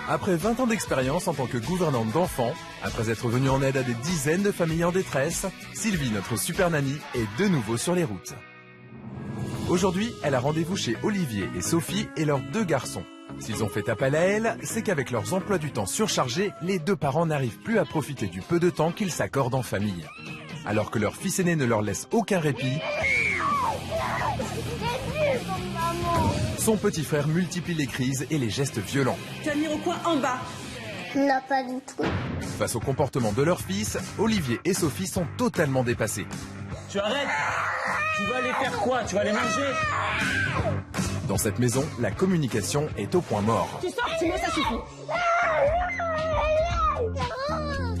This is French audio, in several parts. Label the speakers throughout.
Speaker 1: Après 20 ans d'expérience en tant que gouvernante d'enfants, après être venue en aide à des dizaines de familles en détresse, Sylvie, notre super nanny, est de nouveau sur les routes. Aujourd'hui, elle a rendez-vous chez Olivier et Sophie et leurs 2 garçons. S'ils ont fait appel à elle, c'est qu'avec leurs emplois du temps surchargés, les 2 parents n'arrivent plus à profiter du peu de temps qu'ils s'accordent en famille. Alors que leur fils aîné ne leur laisse aucun répit, son petit frère multiplie les crises et les gestes violents.
Speaker 2: Tu vas venir au coin en bas.
Speaker 3: Non, pas du tout.
Speaker 1: Face au comportement de leur fils, Olivier et Sophie sont totalement dépassés.
Speaker 4: Tu arrêtes. Tu vas aller faire quoi? Tu vas aller manger?
Speaker 1: Dans cette maison, la communication est au point mort.
Speaker 2: Tu sors, sinon ça suffit.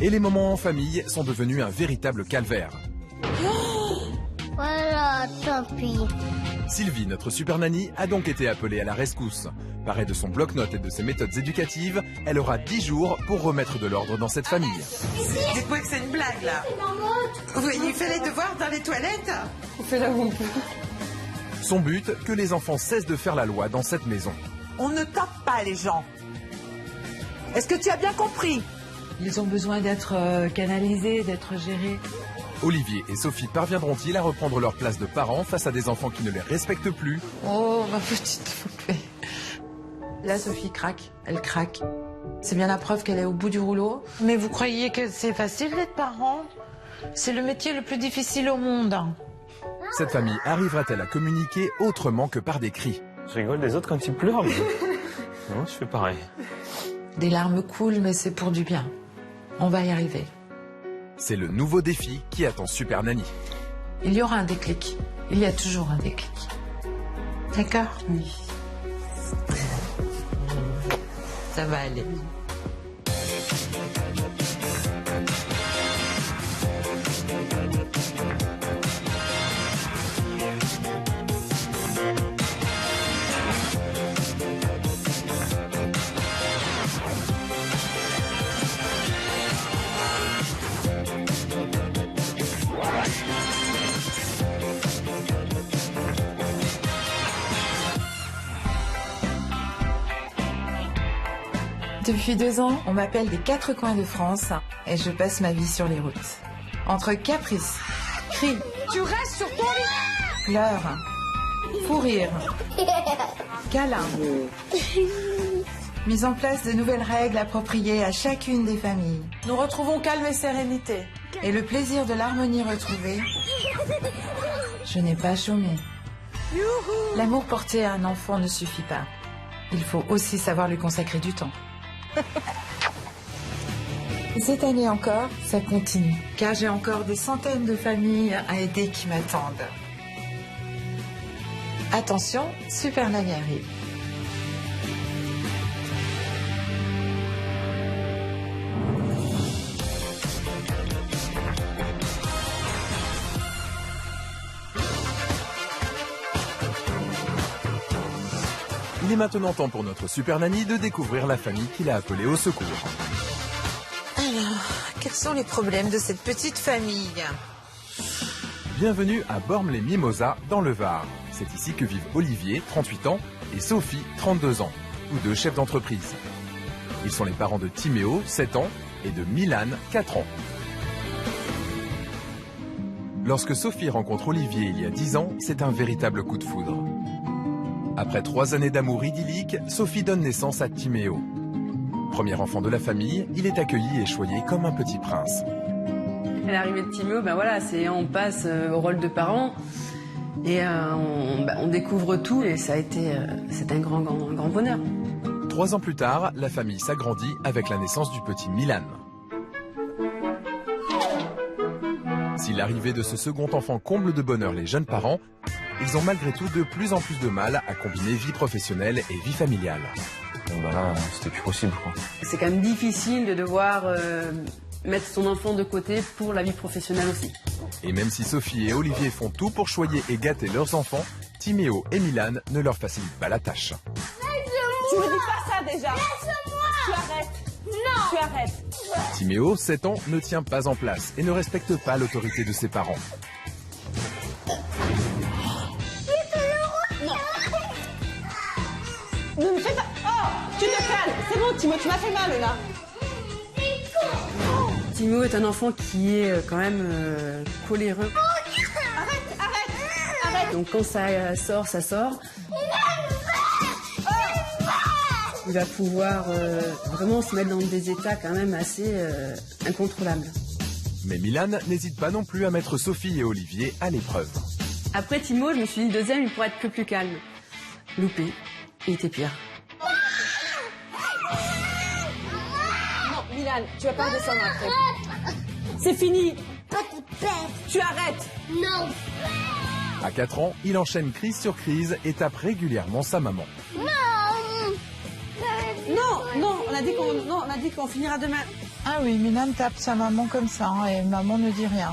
Speaker 1: Et les moments en famille sont devenus un véritable calvaire.
Speaker 3: Voilà, tant pis.
Speaker 1: Sylvie, notre super nanny, a donc été appelée à la rescousse. Parée de son bloc-notes et de ses méthodes éducatives, elle aura 10 jours pour remettre de l'ordre dans cette famille.
Speaker 2: Dites-moi que c'est une blague, là. Il fait les devoirs dans les toilettes.
Speaker 5: On fait la bombe.
Speaker 1: Son but, que les enfants cessent de faire la loi dans cette maison.
Speaker 2: On ne tape pas les gens. Est-ce que tu as bien compris?
Speaker 5: Ils ont besoin d'être canalisés, d'être gérés.
Speaker 1: Olivier et Sophie parviendront-ils à reprendre leur place de parents face à des enfants qui ne les respectent plus?
Speaker 5: Oh, ma petite poupée. Là, Sophie craque. Elle craque. C'est bien la preuve qu'elle est au bout du rouleau. Mais vous croyez que c'est facile d'être parent? C'est le métier le plus difficile au monde.
Speaker 1: Cette famille arrivera-t-elle à communiquer autrement que par des cris?
Speaker 4: Je rigole des autres quand ils pleurent, mais non, je fais pareil.
Speaker 5: Des larmes coulent, mais c'est pour du bien. On va y arriver.
Speaker 1: C'est le nouveau défi qui attend Super Nanny.
Speaker 5: Il y aura un déclic. Il y a toujours un déclic. D'accord? Oui. Ça va aller. Depuis 2 ans, on m'appelle des 4 coins de France et je passe ma vie sur les routes. Entre caprices, cris,
Speaker 2: Tu restes sur ton lit.
Speaker 5: pleurs, fou rire, câlins. Mise en place de nouvelles règles appropriées à chacune des familles.
Speaker 2: Nous retrouvons calme et sérénité.
Speaker 5: Et le plaisir de l'harmonie retrouvée, je n'ai pas chômé. L'amour porté à un enfant ne suffit pas. Il faut aussi savoir lui consacrer du temps. Cette année encore, ça continue, car j'ai encore des centaines de familles à aider qui m'attendent. Attention, Super Nanny arrive.
Speaker 1: Il est maintenant temps pour notre Super Nanny de découvrir la famille qui l'a appelée au secours.
Speaker 5: Alors, quels sont les problèmes de cette petite famille?
Speaker 1: Bienvenue à Bormes-les-Mimosas, dans le Var. C'est ici que vivent Olivier, 38 ans, et Sophie, 32 ans, tous 2 chefs d'entreprise. Ils sont les parents de Timéo, 7 ans, et de Milan, 4 ans. Lorsque Sophie rencontre Olivier il y a 10 ans, c'est un véritable coup de foudre. Après 3 années d'amour idyllique, Sophie donne naissance à Timéo. Premier enfant de la famille, il est accueilli et choyé comme un petit prince.
Speaker 6: À l'arrivée de Timéo, on passe au rôle de parent et on découvre tout et c'est un grand bonheur.
Speaker 1: 3 ans plus tard, la famille s'agrandit avec la naissance du petit Milan. Si l'arrivée de ce second enfant comble de bonheur les jeunes parents, ils ont malgré tout de plus en plus de mal à combiner vie professionnelle et vie familiale.
Speaker 4: Donc là, c'était plus possible, quoi.
Speaker 6: C'est quand même difficile de devoir mettre son enfant de côté pour la vie professionnelle aussi.
Speaker 1: Et même si Sophie et Olivier font tout pour choyer et gâter leurs enfants, Timéo et Milan ne leur facilitent pas la tâche.
Speaker 2: Tu me dis pas ça déjà. Tu arrêtes. Non. Tu arrêtes.
Speaker 1: Timéo, 7 ans, ne tient pas en place et ne respecte pas l'autorité de ses parents.
Speaker 2: Ne me fais pas. Oh tu te calmes. C'est bon, Timo, tu m'as fait mal, là.
Speaker 6: Timo est un enfant qui est quand même coléreux.
Speaker 2: Arrête.
Speaker 6: Donc quand ça sort, ça sort. Il va pouvoir vraiment se mettre dans des états quand même assez incontrôlables.
Speaker 1: Mais Milan n'hésite pas non plus à mettre Sophie et Olivier à l'épreuve.
Speaker 6: Après Timo, je me suis dit, le deuxième, il pourrait être que plus calme. Loupé, il était pire.
Speaker 2: Non, Milan, tu vas pas redescendre après. C'est fini. Tu arrêtes.
Speaker 3: Non.
Speaker 1: À 4 ans, il enchaîne crise sur crise et tape régulièrement sa maman.
Speaker 2: Non, on a dit qu'on finira demain.
Speaker 5: Ah oui, Milan tape sa maman comme ça hein, et maman ne dit rien.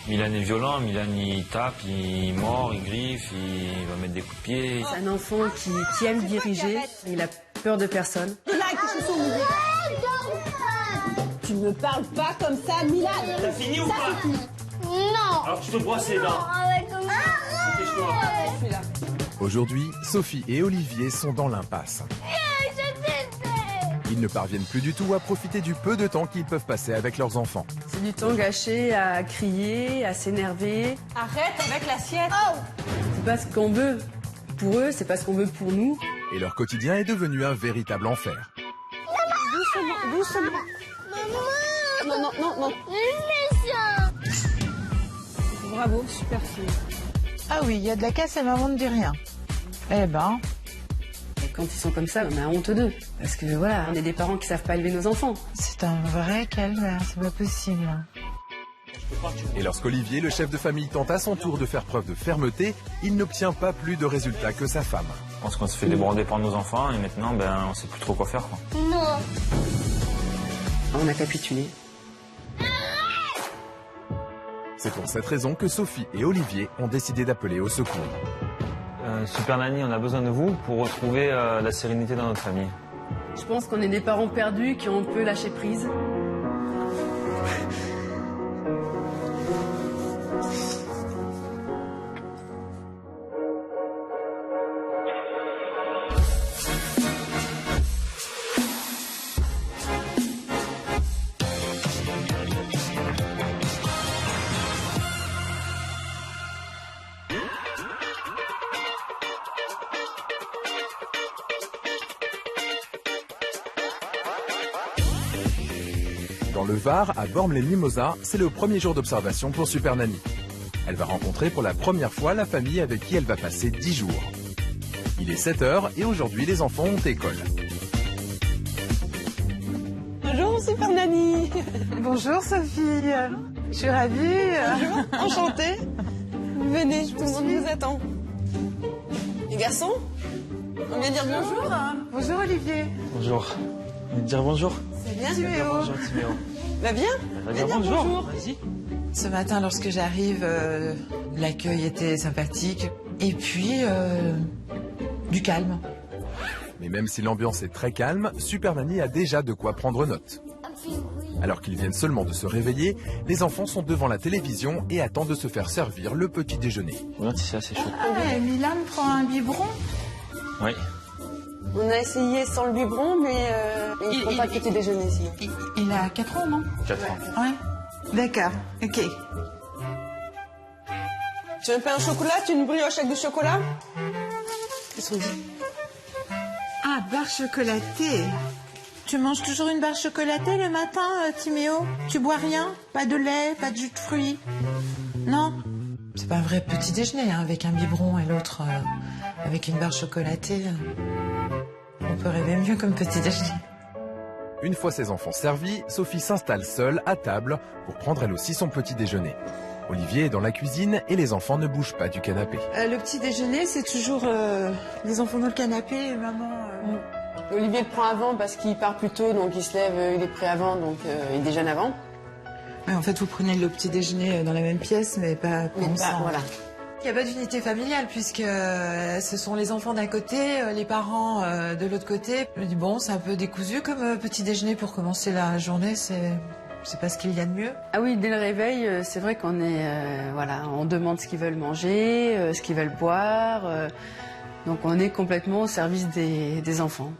Speaker 4: Milan est violent, Milan il tape, il mord, il griffe, il va mettre des coups de pied.
Speaker 6: C'est un enfant qui aime diriger, il a peur de personne.
Speaker 2: Là, quelque chose au milieu. Tu me parles pas comme ça, Milan.
Speaker 4: T'as fini ou pas?
Speaker 3: Non.
Speaker 4: Alors tu te brosses les dents. Dépêche-toi.
Speaker 2: Celui-là.
Speaker 1: Aujourd'hui, Sophie et Olivier sont dans l'impasse. Ils ne parviennent plus du tout à profiter du peu de temps qu'ils peuvent passer avec leurs enfants.
Speaker 6: C'est du temps gâché à crier, à s'énerver.
Speaker 2: Arrête avec l'assiette.
Speaker 6: C'est pas ce qu'on veut pour eux, c'est pas ce qu'on veut pour nous.
Speaker 1: Et leur quotidien est devenu un véritable enfer.
Speaker 2: Doucement. Non. Bravo, super fille.
Speaker 5: Ah oui, il y a de la casse et maman ne dit rien. Eh ben,
Speaker 6: Et quand ils sont comme ça, on a honte d'eux. Parce que voilà, on est des parents qui savent pas élever nos enfants.
Speaker 5: c'est un vrai calvaire, c'est pas possible.
Speaker 1: Et lorsqu'Olivier, le chef de famille, tente à son tour de faire preuve de fermeté, il n'obtient pas plus de résultats que sa femme.
Speaker 4: Je pense qu'on se fait déborder par nos enfants et maintenant on sait plus trop quoi faire. Quoi.
Speaker 3: Non.
Speaker 6: On a capitulé.
Speaker 1: C'est pour cette raison que Sophie et Olivier ont décidé d'appeler au secours.
Speaker 4: Super Nanny, on a besoin de vous pour retrouver la sérénité dans notre famille.
Speaker 6: Je pense qu'on est des parents perdus qui ont un peu lâché prise.
Speaker 1: Dans le Var, à Bormes-les-Mimosas, c'est le premier jour d'observation pour Super Nanny. Elle va rencontrer pour la première fois la famille avec qui elle va passer 10 jours. Il est 7h et aujourd'hui les enfants ont école.
Speaker 2: Bonjour, Super Nanny.
Speaker 5: Bonjour Sophie, je suis ravie.
Speaker 2: Enchantée. Venez, tout le monde vous attend. Les garçons, on vient dire bonjour.
Speaker 5: Bonjour Olivier.
Speaker 4: Bonjour. On va te dire bonjour.
Speaker 2: C'est bien,
Speaker 4: Bonjour Timéo.
Speaker 2: Va bien.
Speaker 4: Va dire bonjour. Vas-y.
Speaker 5: Ce matin, lorsque j'arrive, l'accueil était sympathique. Et puis, du calme.
Speaker 1: Mais même si l'ambiance est très calme, Super Nanny a déjà de quoi prendre note. Alors qu'ils viennent seulement de se réveiller, les enfants sont devant la télévision et attendent de se faire servir le petit déjeuner.
Speaker 4: Regarde si c'est assez chaud.
Speaker 5: Ah, Milan prend un biberon.
Speaker 4: Oui.
Speaker 2: On a essayé sans le biberon, mais il ne prend pas de petit déjeuner ici.
Speaker 5: Il a 4 ans, non?
Speaker 4: 4 ans.
Speaker 5: Ouais. D'accord, ok.
Speaker 2: Tu veux un pain au chocolat? Tu veux une brioche avec du chocolat? Qu'est-ce qu'on dit?
Speaker 5: Ah, barre chocolatée. Tu manges toujours une barre chocolatée le matin, Timéo? Tu bois rien? Pas de lait, pas de jus de fruits? Non? C'est pas un vrai petit déjeuner, hein, avec un biberon et l'autre avec une barre chocolatée. On peut rêver mieux comme petit déjeuner.
Speaker 1: Une fois ses enfants servis, Sophie s'installe seule à table pour prendre elle aussi son petit déjeuner. Olivier est dans la cuisine et les enfants ne bougent pas du canapé.
Speaker 5: Le petit déjeuner, c'est toujours les enfants dans le canapé et maman...
Speaker 6: Olivier le prend avant parce qu'il part plus tôt, donc il se lève, il est prêt avant, donc il déjeune avant.
Speaker 5: Ouais, en fait, vous prenez le petit déjeuner dans la même pièce, mais pas ensemble.
Speaker 6: Voilà.
Speaker 5: Il n'y a pas d'unité familiale puisque ce sont les enfants d'un côté, les parents de l'autre côté. Je me dis bon, c'est un peu décousu comme petit déjeuner pour commencer la journée, c'est pas ce qu'il y a de mieux.
Speaker 6: Ah oui, dès le réveil, c'est vrai qu'on est, voilà, on demande ce qu'ils veulent manger, ce qu'ils veulent boire. Donc on est complètement au service des enfants.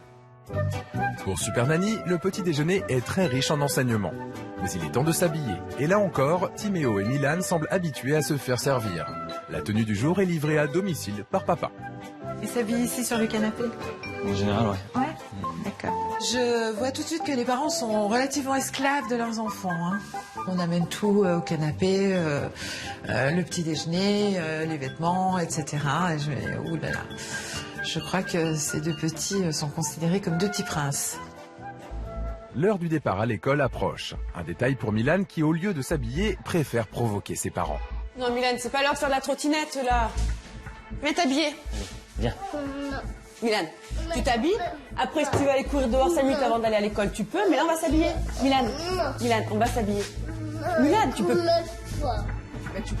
Speaker 1: Pour Super Nanny, le petit déjeuner est très riche en enseignements. Mais il est temps de s'habiller. Et là encore, Timéo et Milan semblent habitués à se faire servir. La tenue du jour est livrée à domicile par papa.
Speaker 5: Il s'habille ici sur le canapé?
Speaker 4: En général, ouais.
Speaker 5: Ouais, d'accord. Je vois tout de suite que les parents sont relativement esclaves de leurs enfants. Hein. On amène tout au canapé, le petit déjeuner, les vêtements, etc. Et je vais, ouh là là. Je crois que ces deux petits sont considérés comme deux petits princes.
Speaker 1: L'heure du départ à l'école approche. Un détail pour Milan qui, au lieu de s'habiller, préfère provoquer ses parents.
Speaker 2: Non, Milan, c'est pas l'heure de faire de la trottinette, là. Viens t'habiller.
Speaker 4: Viens.
Speaker 2: Milan, tu t'habilles. Après, si tu veux aller courir dehors 5 minutes avant d'aller à l'école, tu peux. Mais là, on va s'habiller. Milan, on va s'habiller. Milan, tu peux.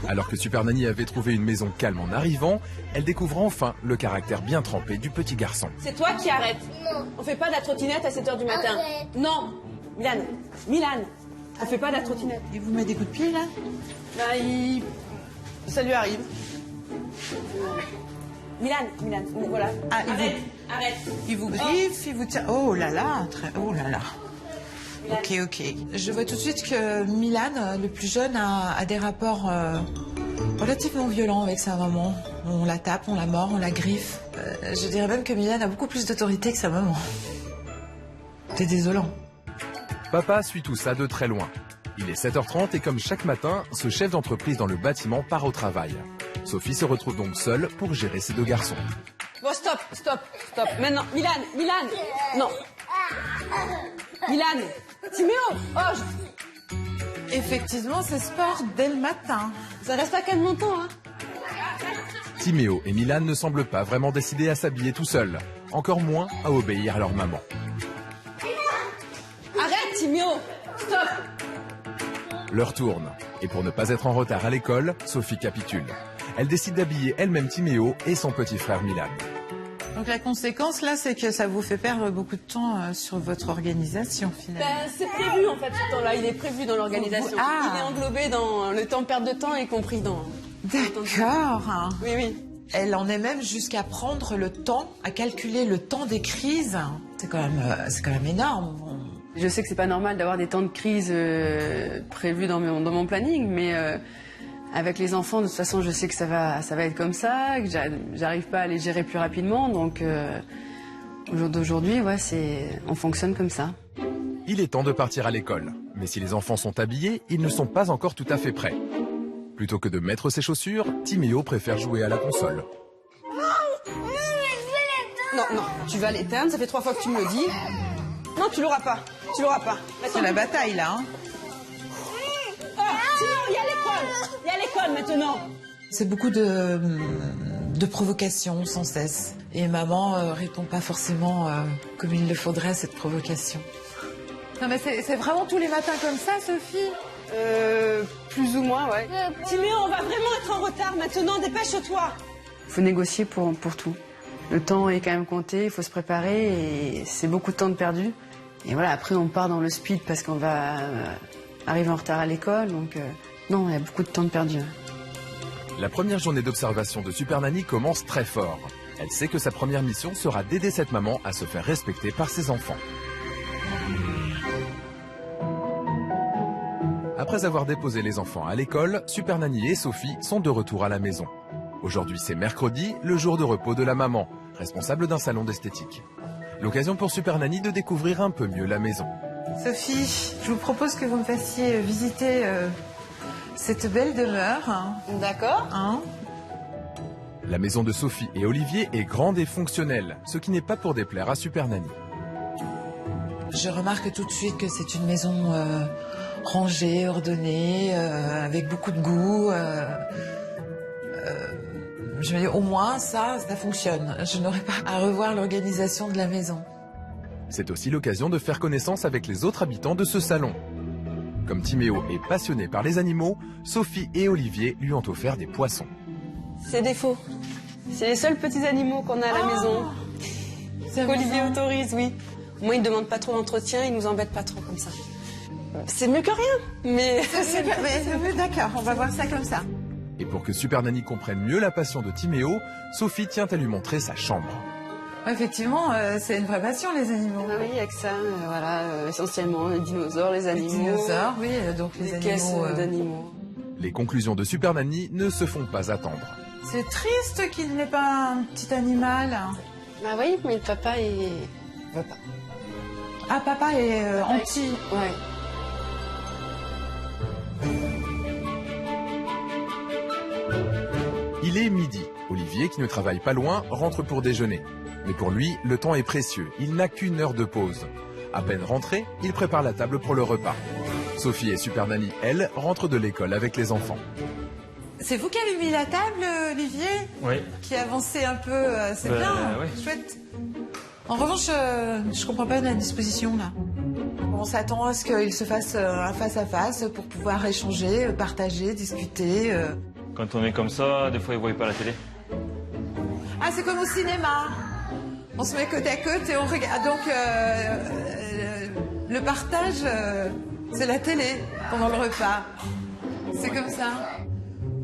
Speaker 1: Alors que Super Nanny avait trouvé une maison calme en arrivant, elle découvre enfin le caractère bien trempé du petit garçon.
Speaker 2: C'est toi qui arrêtes.
Speaker 3: Non.
Speaker 2: On fait pas de la trottinette à 7h du matin.
Speaker 3: Arrête.
Speaker 2: Non. Milan, on fait pas de la trottinette.
Speaker 5: Il vous met des coups de pied, là?
Speaker 2: Ben, ça lui arrive. Milan, voilà.
Speaker 5: Ah,
Speaker 2: Arrête.
Speaker 5: Il vous griffe, il vous tient... Oh là là, oh là là. Ok. Je vois tout de suite que Milan, le plus jeune, a des rapports relativement violents avec sa maman. On la tape, on la mord, on la griffe. Je dirais même que Milan a beaucoup plus d'autorité que sa maman. C'est désolant.
Speaker 1: Papa suit tout ça de très loin. Il est 7h30 et comme chaque matin, ce chef d'entreprise dans le bâtiment part au travail. Sophie se retrouve donc seule pour gérer ses deux garçons.
Speaker 2: Bon, stop. Maintenant, Milan. Non. Milan. Timéo.
Speaker 5: Effectivement, c'est sport dès le matin.
Speaker 2: Ça reste pas calme longtemps, hein.
Speaker 1: Timéo et Milan ne semblent pas vraiment décidés à s'habiller tout seuls. Encore moins à obéir à leur maman.
Speaker 2: Arrête, Timéo. Stop.
Speaker 1: L'heure tourne. Et pour ne pas être en retard à l'école, Sophie capitule. Elle décide d'habiller elle-même Timéo et son petit frère Milan.
Speaker 5: Donc la conséquence, là, c'est que ça vous fait perdre beaucoup de temps sur votre organisation, finalement.
Speaker 2: Ben, c'est prévu, en fait, ce temps-là. Il est prévu dans l'organisation.
Speaker 5: Ah.
Speaker 2: Il est englobé dans le temps de perte de temps, y compris dans...
Speaker 5: D'accord.
Speaker 2: Oui.
Speaker 5: Elle en est même jusqu'à prendre le temps, à calculer le temps des crises. C'est quand même énorme.
Speaker 6: Je sais que c'est pas normal d'avoir des temps de crise prévus dans mon planning, mais avec les enfants, de toute façon, je sais que ça va être comme ça, que j'arrive pas à les gérer plus rapidement, donc au jour d'aujourd'hui, on fonctionne comme ça.
Speaker 1: Il est temps de partir à l'école. Mais si les enfants sont habillés, ils ne sont pas encore tout à fait prêts. Plutôt que de mettre ses chaussures, Timéo préfère jouer à la console.
Speaker 2: Non, tu vas l'éteindre, ça fait 3 fois que tu me le dis. Non, tu l'auras pas.
Speaker 5: C'est la bataille, là. Hein.
Speaker 2: Timéo, il y a l'école maintenant.
Speaker 5: C'est beaucoup de provocations sans cesse. Et maman répond pas forcément comme il le faudrait à cette provocation. Non mais c'est vraiment tous les matins comme ça, Sophie?
Speaker 2: Plus ou moins, ouais. Timéo, on va vraiment être en retard maintenant, dépêche-toi.
Speaker 6: Il faut négocier pour tout. Le temps est quand même compté, il faut se préparer et c'est beaucoup de temps de perdu. Et voilà, après on part dans le speed parce qu'on va arriver en retard à l'école, donc non, il y a beaucoup de temps de perdu.
Speaker 1: La première journée d'observation de Super Nanny commence très fort. Elle sait que sa première mission sera d'aider cette maman à se faire respecter par ses enfants. Après avoir déposé les enfants à l'école, Super Nanny et Sophie sont de retour à la maison. Aujourd'hui, c'est mercredi, le jour de repos de la maman, responsable d'un salon d'esthétique. L'occasion pour Super Nanny de découvrir un peu mieux la maison.
Speaker 5: Sophie, je vous propose que vous me fassiez visiter cette belle demeure.
Speaker 2: D'accord.
Speaker 5: Hein?
Speaker 1: La maison de Sophie et Olivier est grande et fonctionnelle, ce qui n'est pas pour déplaire à Super Nanny.
Speaker 5: Je remarque tout de suite que c'est une maison rangée, ordonnée, avec beaucoup de goût. Je me dis, au moins, ça fonctionne. Je n'aurai pas à revoir l'organisation de la maison.
Speaker 1: C'est aussi l'occasion de faire connaissance avec les autres habitants de ce salon. Comme Timéo est passionné par les animaux, Sophie et Olivier lui ont offert des poissons.
Speaker 2: C'est des faux. C'est les seuls petits animaux qu'on a à la maison. Qu'Olivier autorise, oui. Moi, il ne demande pas trop d'entretien, il nous embête pas trop comme ça. C'est mieux que rien, mais...
Speaker 5: D'accord, on va voir ça comme ça.
Speaker 1: Et pour que Super Nanny comprenne mieux la passion de Timéo, Sophie tient à lui montrer sa chambre.
Speaker 5: Effectivement, c'est une vraie passion, les animaux.
Speaker 2: Ah oui, avec ça, voilà, essentiellement les dinosaures, les animaux.
Speaker 5: Les dinosaures, oui, donc les
Speaker 2: caisses
Speaker 5: animaux.
Speaker 2: d'animaux.
Speaker 1: Les conclusions de Super Nanny ne se font pas attendre.
Speaker 5: C'est triste qu'il n'ait pas un petit animal.
Speaker 2: Bah oui, mais le papa, il veut pas.
Speaker 5: Ah, papa est anti.
Speaker 2: Ouais.
Speaker 1: Il est midi. Olivier, qui ne travaille pas loin, rentre pour déjeuner. Mais pour lui, le temps est précieux. Il n'a qu'une heure de pause. À peine rentré, il prépare la table pour le repas. Sophie et Super Nanny, elles, rentrent de l'école avec les enfants.
Speaker 5: C'est vous qui avez mis la table, Olivier?
Speaker 4: Oui.
Speaker 5: Qui avançait un peu, c'est bien,
Speaker 4: oui.
Speaker 5: chouette. En revanche, je comprends pas la disposition là. On s'attend à ce qu'il se fasse un face-à-face pour pouvoir échanger, partager, discuter.
Speaker 4: Quand on est comme ça, des fois, ils ne voient pas la télé.
Speaker 5: Ah, c'est comme au cinéma. On se met côte à côte et on regarde. Donc, le partage, c'est la télé pendant le repas. C'est comme ça.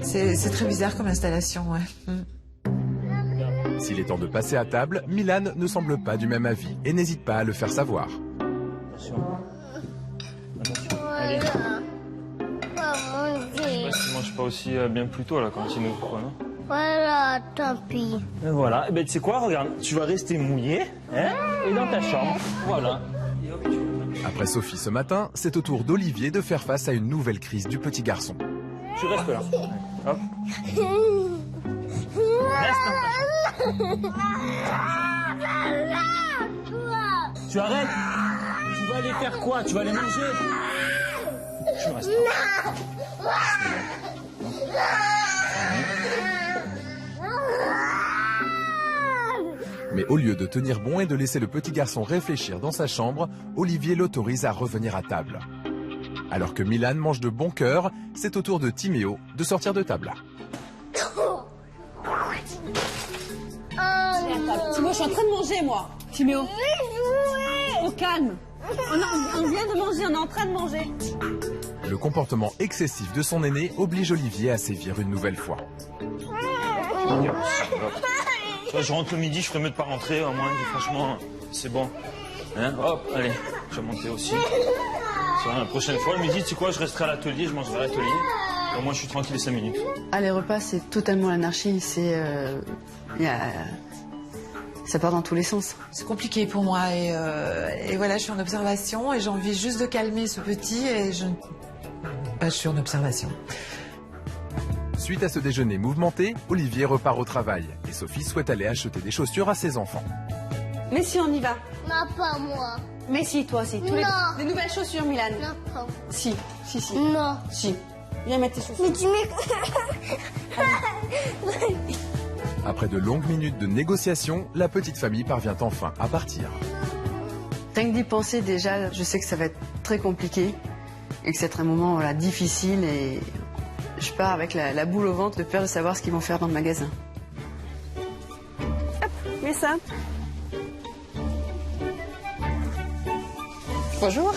Speaker 5: C'est très bizarre comme installation, ouais.
Speaker 1: S'il est temps de passer à table, Milan ne semble pas du même avis et n'hésite pas à le faire savoir.
Speaker 4: Attention. Attention. Allez. Je sais pas si tu manges pas aussi bien plus tôt à la cantine ou quoi, non?
Speaker 3: Voilà, tant pis.
Speaker 7: Et voilà, et ben tu sais quoi, regarde, tu vas rester mouillé, hein, et dans ta chambre, voilà.
Speaker 1: Après Sophie ce matin, c'est au tour d'Olivier de faire face à une nouvelle crise du petit garçon.
Speaker 7: Tu restes là. Hop. Reste dans ta chambre. Tu arrêtes. Tu vas aller faire quoi? Tu vas aller manger? Tu restes là.
Speaker 1: Mais au lieu de tenir bon et de laisser le petit garçon réfléchir dans sa chambre, Olivier l'autorise à revenir à table. Alors que Milan mange de bon cœur, c'est au tour de Timéo de sortir de table.
Speaker 2: Timéo, je suis en train de manger, moi. Timéo. Au calme. On vient de manger, on est en train de manger.
Speaker 1: Le comportement excessif de son aîné oblige Olivier à sévir une nouvelle fois.
Speaker 4: Je rentre le midi, je ferais mieux de pas rentrer, au moins, franchement, c'est bon. Hein, hop, allez, je vais monter aussi. Ça va, la prochaine fois, le midi, tu sais quoi, je resterai à l'atelier, je mangerai à l'atelier. Au moins, je suis tranquille 5 minutes.
Speaker 6: Ah, les repas, c'est totalement l'anarchie. Ça part dans tous les sens.
Speaker 5: C'est compliqué pour moi et voilà, je suis en observation et j'ai envie juste de calmer ce petit et je suis en observation.
Speaker 1: Suite à ce déjeuner mouvementé, Olivier repart au travail et Sophie souhaite aller acheter des chaussures à ses enfants.
Speaker 2: Mais si, on y va.
Speaker 3: Non, pas moi.
Speaker 2: Mais si, toi aussi.
Speaker 3: Non.
Speaker 2: Des nouvelles chaussures, Milan.
Speaker 3: Non, pas.
Speaker 2: Si.
Speaker 3: Non.
Speaker 2: Si. Viens mettre tes chaussures.
Speaker 3: Mais tu mets...
Speaker 1: Après de longues minutes de négociations, la petite famille parvient enfin à partir.
Speaker 6: Rien que d'y penser, déjà, je sais que ça va être très compliqué et que c'est un moment voilà, difficile et je pars avec la boule au ventre de peur de savoir ce qu'ils vont faire dans le magasin.
Speaker 2: Hop, mets ça. Bonjour.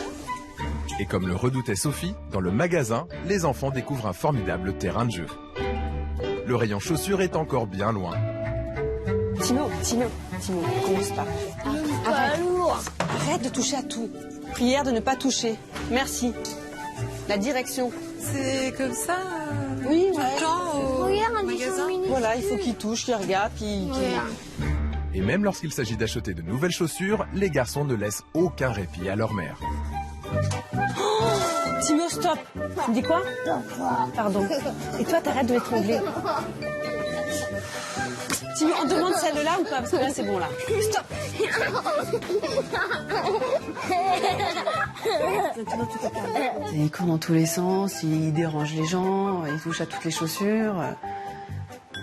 Speaker 1: Et comme le redoutait Sophie, dans le magasin, les enfants découvrent un formidable terrain de jeu. Le rayon chaussures est encore bien loin.
Speaker 2: Timo, commence pas. Arrête de toucher à tout. Prière de ne pas toucher. Merci. La direction.
Speaker 5: C'est comme ça
Speaker 2: Oui,
Speaker 5: tout le temps au
Speaker 3: Regarde,
Speaker 5: magasin.
Speaker 2: Voilà, il faut qu'il touche, qu'il regarde,
Speaker 1: Et même lorsqu'il s'agit d'acheter de nouvelles chaussures, les garçons ne laissent aucun répit à leur mère.
Speaker 2: Timo, stop. Tu me dis quoi? Pardon. Et toi, t'arrêtes de l'étrangler. Timo, on demande celle-là ou pas? Parce que là, c'est bon, là. Stop. Maintenant, tu te calmes.
Speaker 6: Il court dans tous les sens, il dérange les gens, il touche à toutes les chaussures.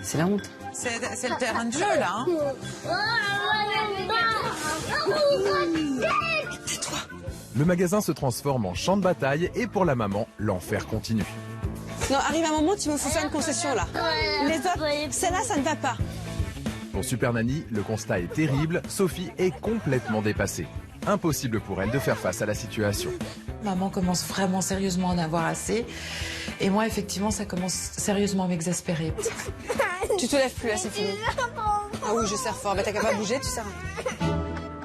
Speaker 6: C'est la honte.
Speaker 5: C'est le terrain de jeu, là. Hein.
Speaker 2: Tais-toi.
Speaker 1: Le magasin se transforme en champ de bataille et pour la maman, l'enfer continue.
Speaker 2: Non, arrive un moment, Timo, il faut faire une concession, là. Les autres, celle-là, ça ne va pas.
Speaker 1: Pour Super Nanny, le constat est terrible, Sophie est complètement dépassée. Impossible pour elle de faire face à la situation.
Speaker 5: Maman commence vraiment sérieusement à en avoir assez. Et moi, effectivement, ça commence sérieusement à m'exaspérer.
Speaker 2: Tu te lèves plus, là, c'est fini. Ah oui, je serre fort. Bah t'as qu'à pas bouger, tu serres.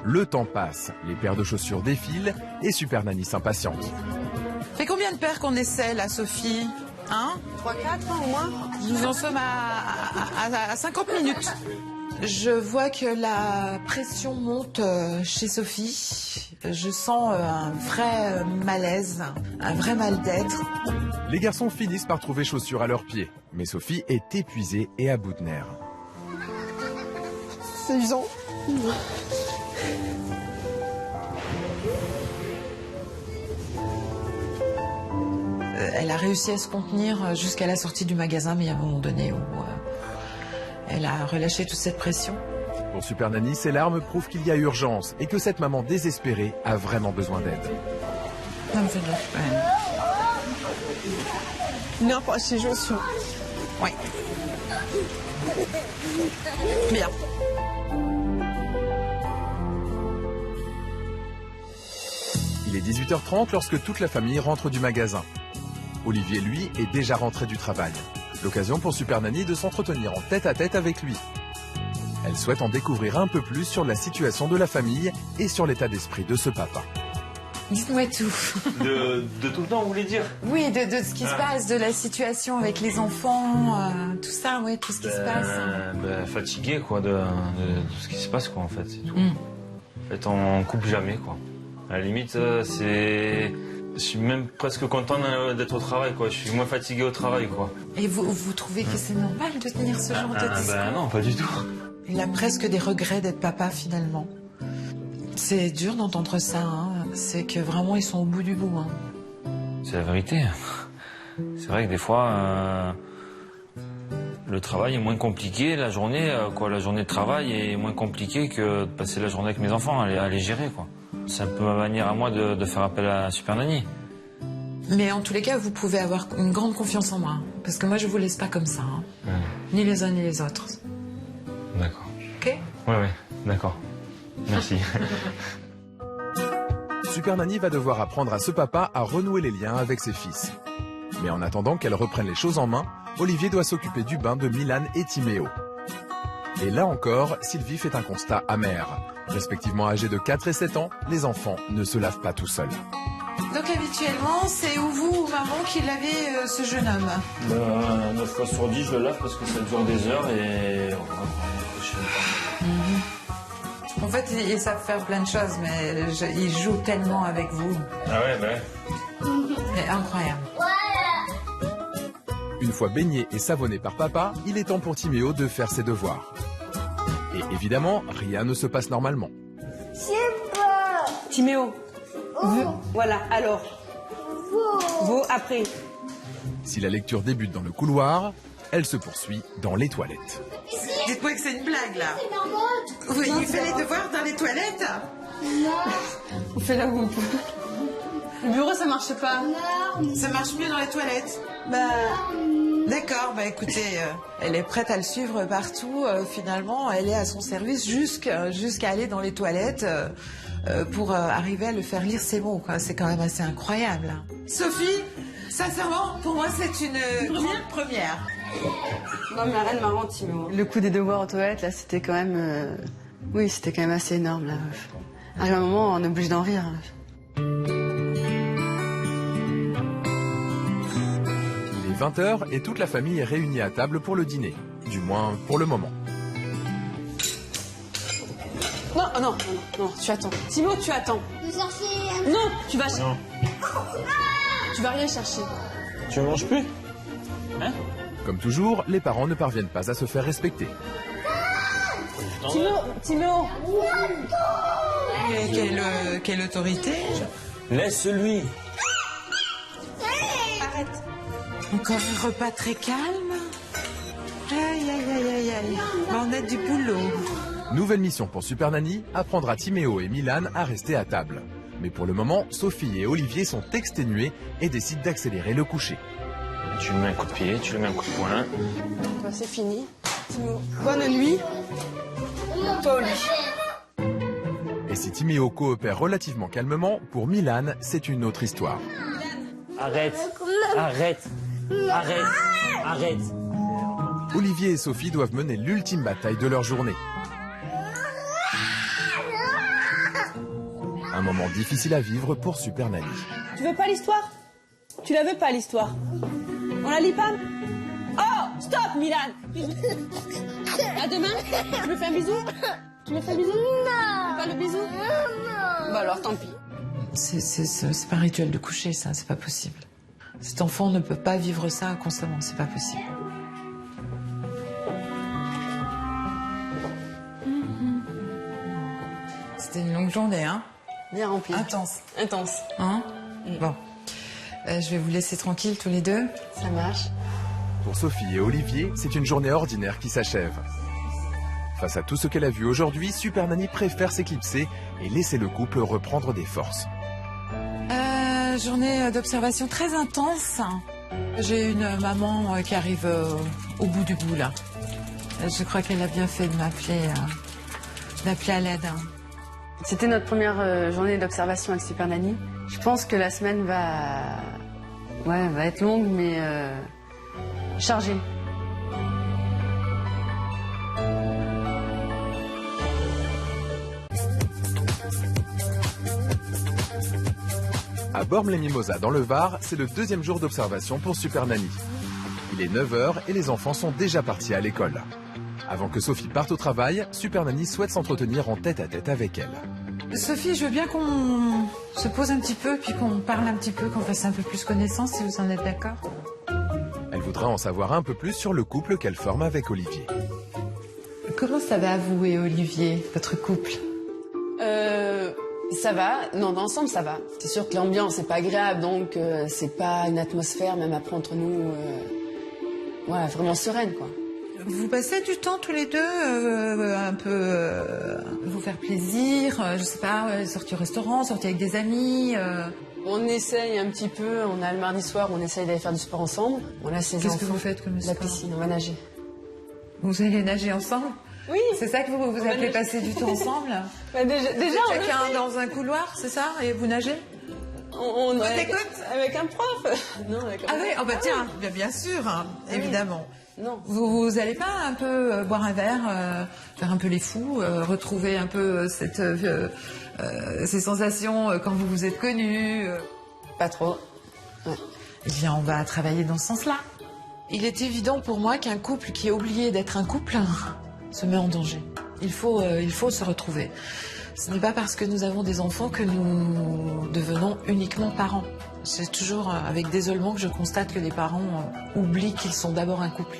Speaker 1: Le temps passe, les paires de chaussures défilent et Super Nanny s'impatiente.
Speaker 5: Fait combien de paires qu'on essaie, là, Sophie? Hein?
Speaker 2: 3, 4, hein, au moins.
Speaker 5: Nous en sommes à 50 minutes. Je vois que la pression monte chez Sophie. Je sens un vrai malaise, un vrai mal d'être.
Speaker 1: Les garçons finissent par trouver chaussures à leurs pieds, mais Sophie est épuisée et à bout de nerfs.
Speaker 2: C'est usant.
Speaker 5: Elle a réussi à se contenir jusqu'à la sortie du magasin, mais il y a un moment donné où elle a relâché toute cette pression.
Speaker 1: Pour Super Nanny, ces larmes prouvent qu'il y a urgence et que cette maman désespérée a vraiment besoin d'aide.
Speaker 5: Ça me fait de la peine.
Speaker 2: N'importe ces chaussures.
Speaker 5: Oui. Bien.
Speaker 1: Il est 18h30 lorsque toute la famille rentre du magasin. Olivier, lui, est déjà rentré du travail. L'occasion pour Super Nanny de s'entretenir en tête-à-tête avec lui. Elle souhaite en découvrir un peu plus sur la situation de la famille et sur l'état d'esprit de ce papa.
Speaker 5: Dites-moi tout.
Speaker 4: De tout le temps, vous voulez dire?
Speaker 5: Oui, de ce qui se passe, de la situation avec les enfants, tout ça, oui, tout ce qui se passe.
Speaker 4: Fatigué, quoi, de tout ce qui se passe, quoi, en fait, c'est tout. En fait, on coupe jamais, quoi. À la limite, je suis même presque content d'être au travail, quoi. Je suis moins fatigué au travail, quoi.
Speaker 5: Et vous trouvez que c'est normal de tenir ce genre de discours?
Speaker 4: Non, pas du tout.
Speaker 5: Il a presque des regrets d'être papa, finalement. C'est dur d'entendre ça, hein. C'est que vraiment, ils sont au bout du bout, hein.
Speaker 4: C'est la vérité. C'est vrai que des fois, le travail est moins compliqué, la journée de travail est moins compliquée que de passer la journée avec mes enfants, à les gérer, quoi. C'est un peu ma manière à moi de faire appel à Super Nanny.
Speaker 5: Mais en tous les cas, vous pouvez avoir une grande confiance en moi. Parce que moi, je vous laisse pas comme ça. Hein. Ni les uns ni les autres.
Speaker 4: D'accord.
Speaker 5: Ok?
Speaker 4: Ouais, d'accord. Merci.
Speaker 1: Super Nanny va devoir apprendre à ce papa à renouer les liens avec ses fils. Mais en attendant qu'elle reprenne les choses en main, Olivier doit s'occuper du bain de Milan et Timéo. Et là encore, Sylvie fait un constat amer. Respectivement âgés de 4 et 7 ans, les enfants ne se lavent pas tout seuls.
Speaker 5: Donc habituellement, c'est ou vous ou maman qui lavez ce jeune homme?
Speaker 4: 9 fois sur 10, je le lave parce que ça dure des heures et...
Speaker 5: En fait, ils savent faire plein de choses, mais ils jouent tellement avec vous.
Speaker 4: Ah ouais.
Speaker 5: C'est incroyable.
Speaker 1: Une fois baigné et savonné par papa, il est temps pour Timéo de faire ses devoirs. Et évidemment, rien ne se passe normalement.
Speaker 2: Timéo. Voilà, alors. Vous, après.
Speaker 1: Si la lecture débute dans le couloir, elle se poursuit dans les toilettes.
Speaker 5: Dites-moi que c'est une blague, là. Oui, il fait les devoirs dans les toilettes?
Speaker 2: On fait là où on peut. Le bureau, ça marche pas.
Speaker 5: Ça marche mieux dans les toilettes? D'accord, écoutez, elle est prête à le suivre partout. Finalement, elle est à son service jusqu'à aller dans les toilettes pour arriver à le faire lire ses mots. C'est quand même assez incroyable. Hein. Sophie, sincèrement, pour moi, c'est une grande première.
Speaker 2: Non, mais arrête, marrant, Timéo.
Speaker 6: Le coup des devoirs aux toilettes, là, c'était quand même... Oui, c'était quand même assez énorme, là. Arrive un moment, on est obligé d'en rire.
Speaker 1: Il est 20h et toute la famille est réunie à table pour le dîner. Du moins, pour le moment.
Speaker 2: Non, tu attends. Timéo, tu attends. Non, tu vas...
Speaker 4: Non.
Speaker 2: Tu vas rien chercher.
Speaker 4: Tu ne manges plus? Hein?
Speaker 1: Comme toujours, les parents ne parviennent pas à se faire respecter.
Speaker 2: Timéo.
Speaker 5: Quelle autorité?
Speaker 4: Laisse-lui.
Speaker 2: Arrête.
Speaker 5: Encore un repas très calme. Aïe. On a du boulot.
Speaker 1: Nouvelle mission pour Super Nanny, apprendre à Timéo et Milan à rester à table. Mais pour le moment, Sophie et Olivier sont exténués et décident d'accélérer le coucher.
Speaker 4: Tu lui mets un coup de pied, tu lui mets un coup de poing.
Speaker 2: C'est fini. Timéo, bonne nuit. Toi, Oli.
Speaker 1: Et si Timéo coopère relativement calmement, pour Milan, c'est une autre histoire.
Speaker 7: Arrête.
Speaker 1: Olivier et Sophie doivent mener l'ultime bataille de leur journée. Un moment difficile à vivre pour Super Nanny.
Speaker 2: Tu veux pas l'histoire? Tu la veux pas l'histoire? On la lit pas? Oh, stop, Milan. À demain. Tu me fais un bisou? Tu me fais un bisou?
Speaker 3: Non.
Speaker 2: Pas le bisou?
Speaker 3: Non.
Speaker 2: Bah alors tant pis.
Speaker 5: C'est pas un rituel de coucher, ça, c'est pas possible. Cet enfant ne peut pas vivre ça constamment, c'est pas possible. C'était une longue journée, hein?
Speaker 2: Bien rempli.
Speaker 5: Intense.
Speaker 2: Intense.
Speaker 5: Hein? Bon. Je vais vous laisser tranquilles tous les deux.
Speaker 2: Ça marche.
Speaker 1: Pour Sophie et Olivier, c'est une journée ordinaire qui s'achève. Face à tout ce qu'elle a vu aujourd'hui, Super Nanny préfère s'éclipser et laisser le couple reprendre des forces.
Speaker 5: Journée d'observation très intense. J'ai une maman qui arrive au bout du bout, là. Je crois qu'elle a bien fait de d'appeler à l'aide.
Speaker 6: C'était notre première journée d'observation avec Super Nanny. Je pense que la semaine va être longue, mais chargée.
Speaker 1: À Bormes-les-Mimosas, dans le Var, c'est le deuxième jour d'observation pour Super Nanny. Il est 9h et les enfants sont déjà partis à l'école. Avant que Sophie parte au travail, Super Nanny souhaite s'entretenir en tête-à-tête avec elle.
Speaker 5: Sophie, je veux bien qu'on se pose un petit peu, puis qu'on parle un petit peu, qu'on fasse un peu plus connaissance, si vous en êtes d'accord.
Speaker 1: Elle voudra en savoir un peu plus sur le couple qu'elle forme avec Olivier.
Speaker 5: Comment ça va, vous et Olivier, votre couple?
Speaker 6: Ça va. Non, dans l'ensemble, ça va. C'est sûr que l'ambiance n'est pas agréable, donc c'est pas une atmosphère, même après entre nous, vraiment sereine, quoi.
Speaker 5: Vous passez du temps tous les deux, un peu vous faire plaisir, je sais pas, sortir au restaurant, sortir avec des amis.
Speaker 6: On essaye un petit peu. On a le mardi soir, on essaye d'aller faire du sport ensemble. On a ses enfants.
Speaker 5: Qu'est-ce que vous faites comme
Speaker 6: La
Speaker 5: sport?
Speaker 6: piscine, on va nager.
Speaker 5: Vous allez nager ensemble?
Speaker 2: Oui.
Speaker 5: C'est ça que vous appelez
Speaker 2: nager.
Speaker 5: passer du temps ensemble?
Speaker 2: Bah, déjà, on le
Speaker 5: Chacun
Speaker 2: fait.
Speaker 5: dans un couloir, c'est ça? Et vous nagez?
Speaker 2: On
Speaker 5: t'écoute
Speaker 2: avec un prof. Non, avec un
Speaker 5: Ah oui,
Speaker 2: prof.
Speaker 5: oh bah tiens, bien sûr, hein,
Speaker 2: oui.
Speaker 5: évidemment.
Speaker 6: Non.
Speaker 5: Vous allez pas un peu boire un verre, faire un peu les fous, retrouver un peu ces sensations quand vous vous êtes connus?
Speaker 6: Pas trop. Ouais.
Speaker 5: Eh bien, on va travailler dans ce sens-là. Il est évident pour moi qu'un couple qui est oublié d'être un couple se met en danger. Il faut se retrouver. Ce n'est pas parce que nous avons des enfants que nous devenons uniquement parents. C'est toujours avec désolement que je constate que les parents oublient qu'ils sont d'abord un couple.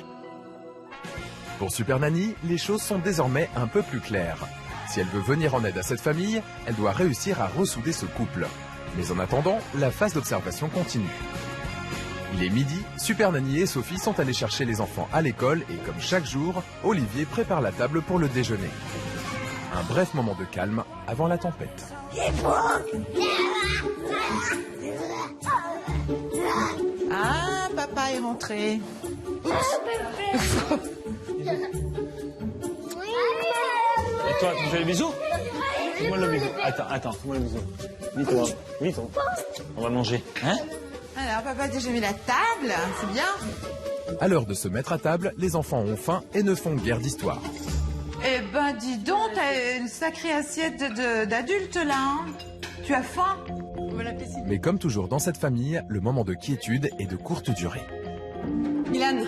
Speaker 1: Pour Super Nanny, les choses sont désormais un peu plus claires. Si elle veut venir en aide à cette famille, elle doit réussir à ressouder ce couple. Mais en attendant, la phase d'observation continue. Il est midi, Super Nanny et Sophie sont allés chercher les enfants à l'école et comme chaque jour, Olivier prépare la table pour le déjeuner. Un bref moment de calme avant la tempête.
Speaker 5: Ah, papa est rentré.
Speaker 4: Et toi, tu me fais le bisou? Fais-moi le bisou. Attends, fais-moi le bisou. Vite, on va manger. Hein?
Speaker 5: Alors, papa a déjà mis la table, c'est bien.
Speaker 1: À l'heure de se mettre à table, les enfants ont faim et ne font guère d'histoire.
Speaker 5: Eh ben, dis donc, t'as une sacrée assiette d'adultes là, hein. Tu as faim?
Speaker 1: Mais comme toujours dans cette famille, le moment de quiétude est de courte durée.
Speaker 2: Milan,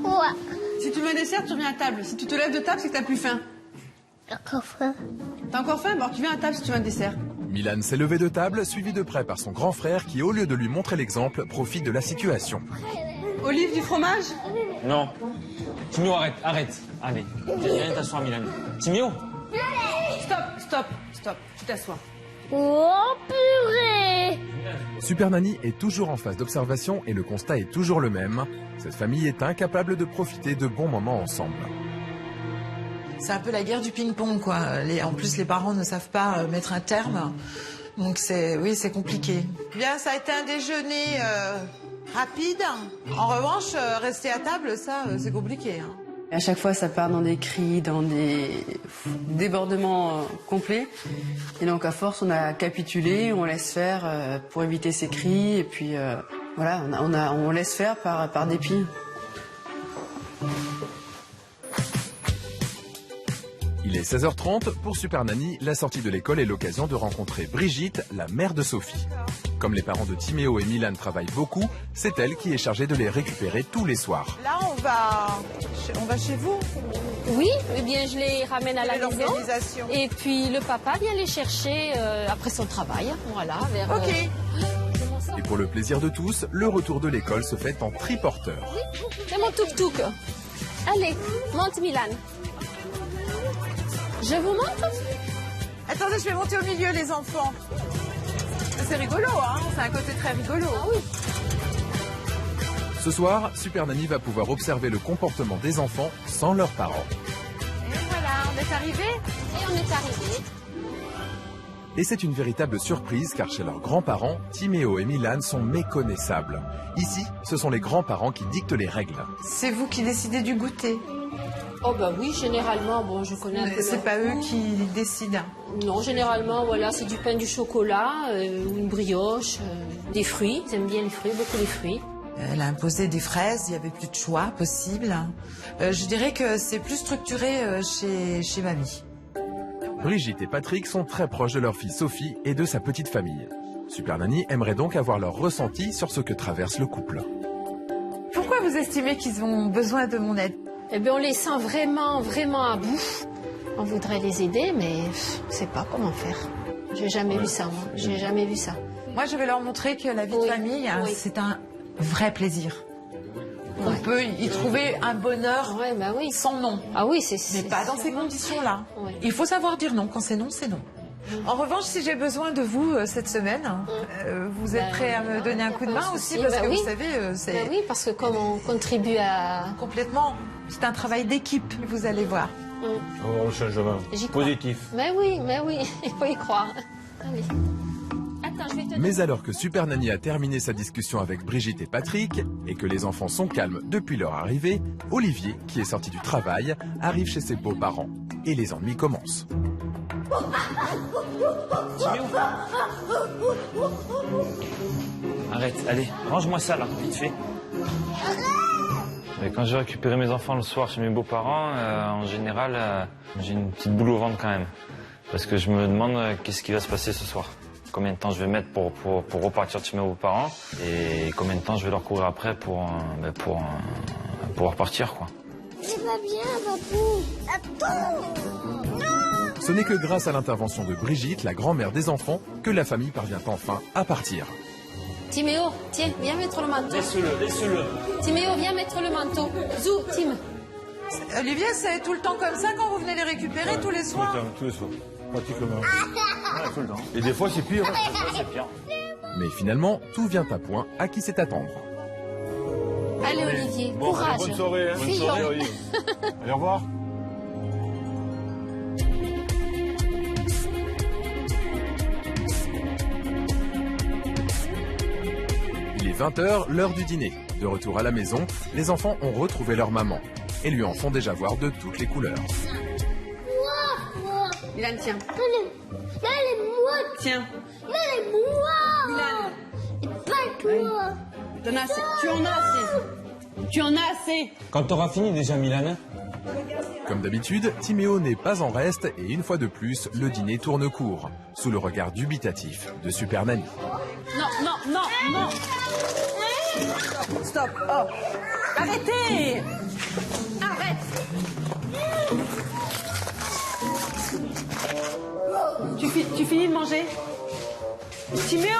Speaker 3: Quoi?
Speaker 2: si tu veux un dessert, tu reviens à table. Si tu te lèves de table, c'est que t'as plus faim.
Speaker 3: Encore faim?
Speaker 2: T'as encore faim? Bon, tu viens à table si tu veux un dessert.
Speaker 1: Milan s'est levé de table, suivi de près par son grand frère qui, au lieu de lui montrer l'exemple, profite de la situation.
Speaker 2: Olive, du fromage?
Speaker 4: Non. Timio, arrête. Allez, viens t'asseoir, Milan. Timio?
Speaker 2: Stop. Tu t'assois.
Speaker 3: Oh, purée!
Speaker 1: Super Nanny est toujours en phase d'observation et le constat est toujours le même. Cette famille est incapable de profiter de bons moments ensemble.
Speaker 5: C'est un peu la guerre du ping-pong, quoi. En plus, les parents ne savent pas mettre un terme. Donc, c'est compliqué. Bien, ça a été un déjeuner rapide. En revanche, rester à table, ça, c'est compliqué, hein.
Speaker 6: Et à chaque fois, ça part dans des cris, dans des débordements complets. Et donc, à force, on a capitulé, on laisse faire pour éviter ces cris. Et puis, voilà, on laisse faire par dépit.
Speaker 1: Il Il est 16h30, pour Super Nanny, la sortie de l'école est l'occasion de rencontrer Brigitte, la mère de Sophie. Comme les parents de Timéo et Milan travaillent beaucoup, c'est elle qui est chargée de les récupérer tous les soirs.
Speaker 5: Là, on va chez vous.
Speaker 8: Oui, eh bien je les ramène à la maison.
Speaker 5: L'organisation.
Speaker 8: Et puis le papa vient les chercher après son travail. Voilà, vers...
Speaker 5: Ok.
Speaker 1: Et pour le plaisir de tous, le retour de l'école se fait en triporteur.
Speaker 8: C'est mon tuk-tuk. Allez, monte Milan. Je vous montre.
Speaker 5: Attendez, je vais monter au milieu, les enfants. C'est rigolo, hein? C'est un côté très rigolo.
Speaker 8: Ah oui.
Speaker 1: Ce soir, Super Nanny va pouvoir observer le comportement des enfants sans leurs parents.
Speaker 5: Et voilà, on est arrivé.
Speaker 8: Et on est arrivé.
Speaker 1: Et c'est une véritable surprise car chez leurs grands-parents, Timéo et Milan sont méconnaissables. Ici, ce sont les grands-parents qui dictent les règles.
Speaker 5: C'est vous qui décidez du goûter.
Speaker 8: Oh bah oui, généralement, bon, je connais un peu.
Speaker 5: C'est pas eux qui décident.
Speaker 8: Non, généralement, voilà, c'est du pain, du chocolat, ou une brioche, des fruits. Ils aiment bien les fruits, beaucoup les fruits.
Speaker 5: Elle a imposé des fraises, il n'y avait plus de choix possible. Je dirais que c'est plus structuré chez mamie.
Speaker 1: Brigitte et Patrick sont très proches de leur fille Sophie et de sa petite famille. Super Nanny aimerait donc avoir leur ressenti sur ce que traverse le couple.
Speaker 5: Pourquoi vous estimez qu'ils ont besoin de mon aide?
Speaker 8: Eh bien, on les sent vraiment, vraiment à bout. On voudrait les aider, mais on ne sait pas comment faire. J'ai jamais vu ça, moi. J'ai jamais vu ça.
Speaker 5: Moi, je vais leur montrer que la vie de famille,
Speaker 8: oui.
Speaker 5: c'est un vrai plaisir. On
Speaker 8: Ouais.
Speaker 5: peut y trouver un bonheur
Speaker 8: Ouais, bah oui.
Speaker 5: sans nom.
Speaker 8: Ah oui,
Speaker 5: Mais pas dans ces conditions-là.
Speaker 8: Ouais.
Speaker 5: Il faut savoir dire non. Quand c'est non, c'est non. En revanche, si j'ai besoin de vous cette semaine, vous êtes prêts à me donner un coup de main aussi? Parce que
Speaker 8: oui.
Speaker 5: vous savez, c'est
Speaker 8: Bah oui, parce que comme on contribue à...
Speaker 5: complètement... C'est un travail d'équipe, vous allez voir.
Speaker 7: On change main.
Speaker 8: J'y crois.
Speaker 7: Positif.
Speaker 8: Mais oui, il faut y croire. Allez. Attends, je vais te...
Speaker 1: Mais alors que Super Nanny a terminé sa discussion avec Brigitte et Patrick, et que les enfants sont calmes depuis leur arrivée, Olivier, qui est sorti du travail, arrive chez ses beaux-parents. Et les ennuis commencent.
Speaker 4: Arrête, allez, range-moi ça là, vite fait. Et quand j'ai récupéré mes enfants le soir chez mes beaux-parents, en général, j'ai une petite boule au ventre quand même. Parce que je me demande qu'est-ce qui va se passer ce soir. Combien de temps je vais mettre pour repartir de chez mes beaux-parents et combien de temps je vais leur courir après pour repartir, quoi.
Speaker 3: C'est pas bien, papou. Attends.
Speaker 1: Ce n'est que grâce à l'intervention de Brigitte, la grand-mère des enfants, que la famille parvient enfin à partir.
Speaker 8: Timéo, tiens, viens mettre le manteau.
Speaker 4: Laisse-le.
Speaker 8: Timéo, viens mettre le manteau. Zou, Tim.
Speaker 5: Olivier, c'est tout le temps comme ça quand vous venez les récupérer tous les soirs?
Speaker 7: Tous les soirs. Pratiquement. Tout le temps. Et des fois, c'est pire.
Speaker 4: C'est pire.
Speaker 1: Mais finalement, tout vient à point à qui sait attendre.
Speaker 8: Allez, Olivier,
Speaker 7: Bon,
Speaker 8: courage.
Speaker 7: bonne soirée. Hein.
Speaker 8: Fillon.
Speaker 7: Olivier. Allez, au revoir.
Speaker 1: Il est 20h, l'heure du dîner. De retour à la maison, les enfants ont retrouvé leur maman et lui en font déjà voir de toutes les couleurs.
Speaker 6: Milan, tiens.
Speaker 3: Là, les moi.
Speaker 6: Tiens.
Speaker 3: Là, les moi.
Speaker 6: Milan,
Speaker 3: Et pas toi.
Speaker 6: t'en as assez. Tu en as assez. Tu en as assez.
Speaker 7: Quand t'auras fini déjà, Milan.
Speaker 1: Comme d'habitude, Timéo n'est pas en reste et une fois de plus, le dîner tourne court, sous le regard dubitatif de Super Nanny.
Speaker 6: Non. Stop. Oh. Arrêtez. Arrête. Tu finis de manger? Timéo.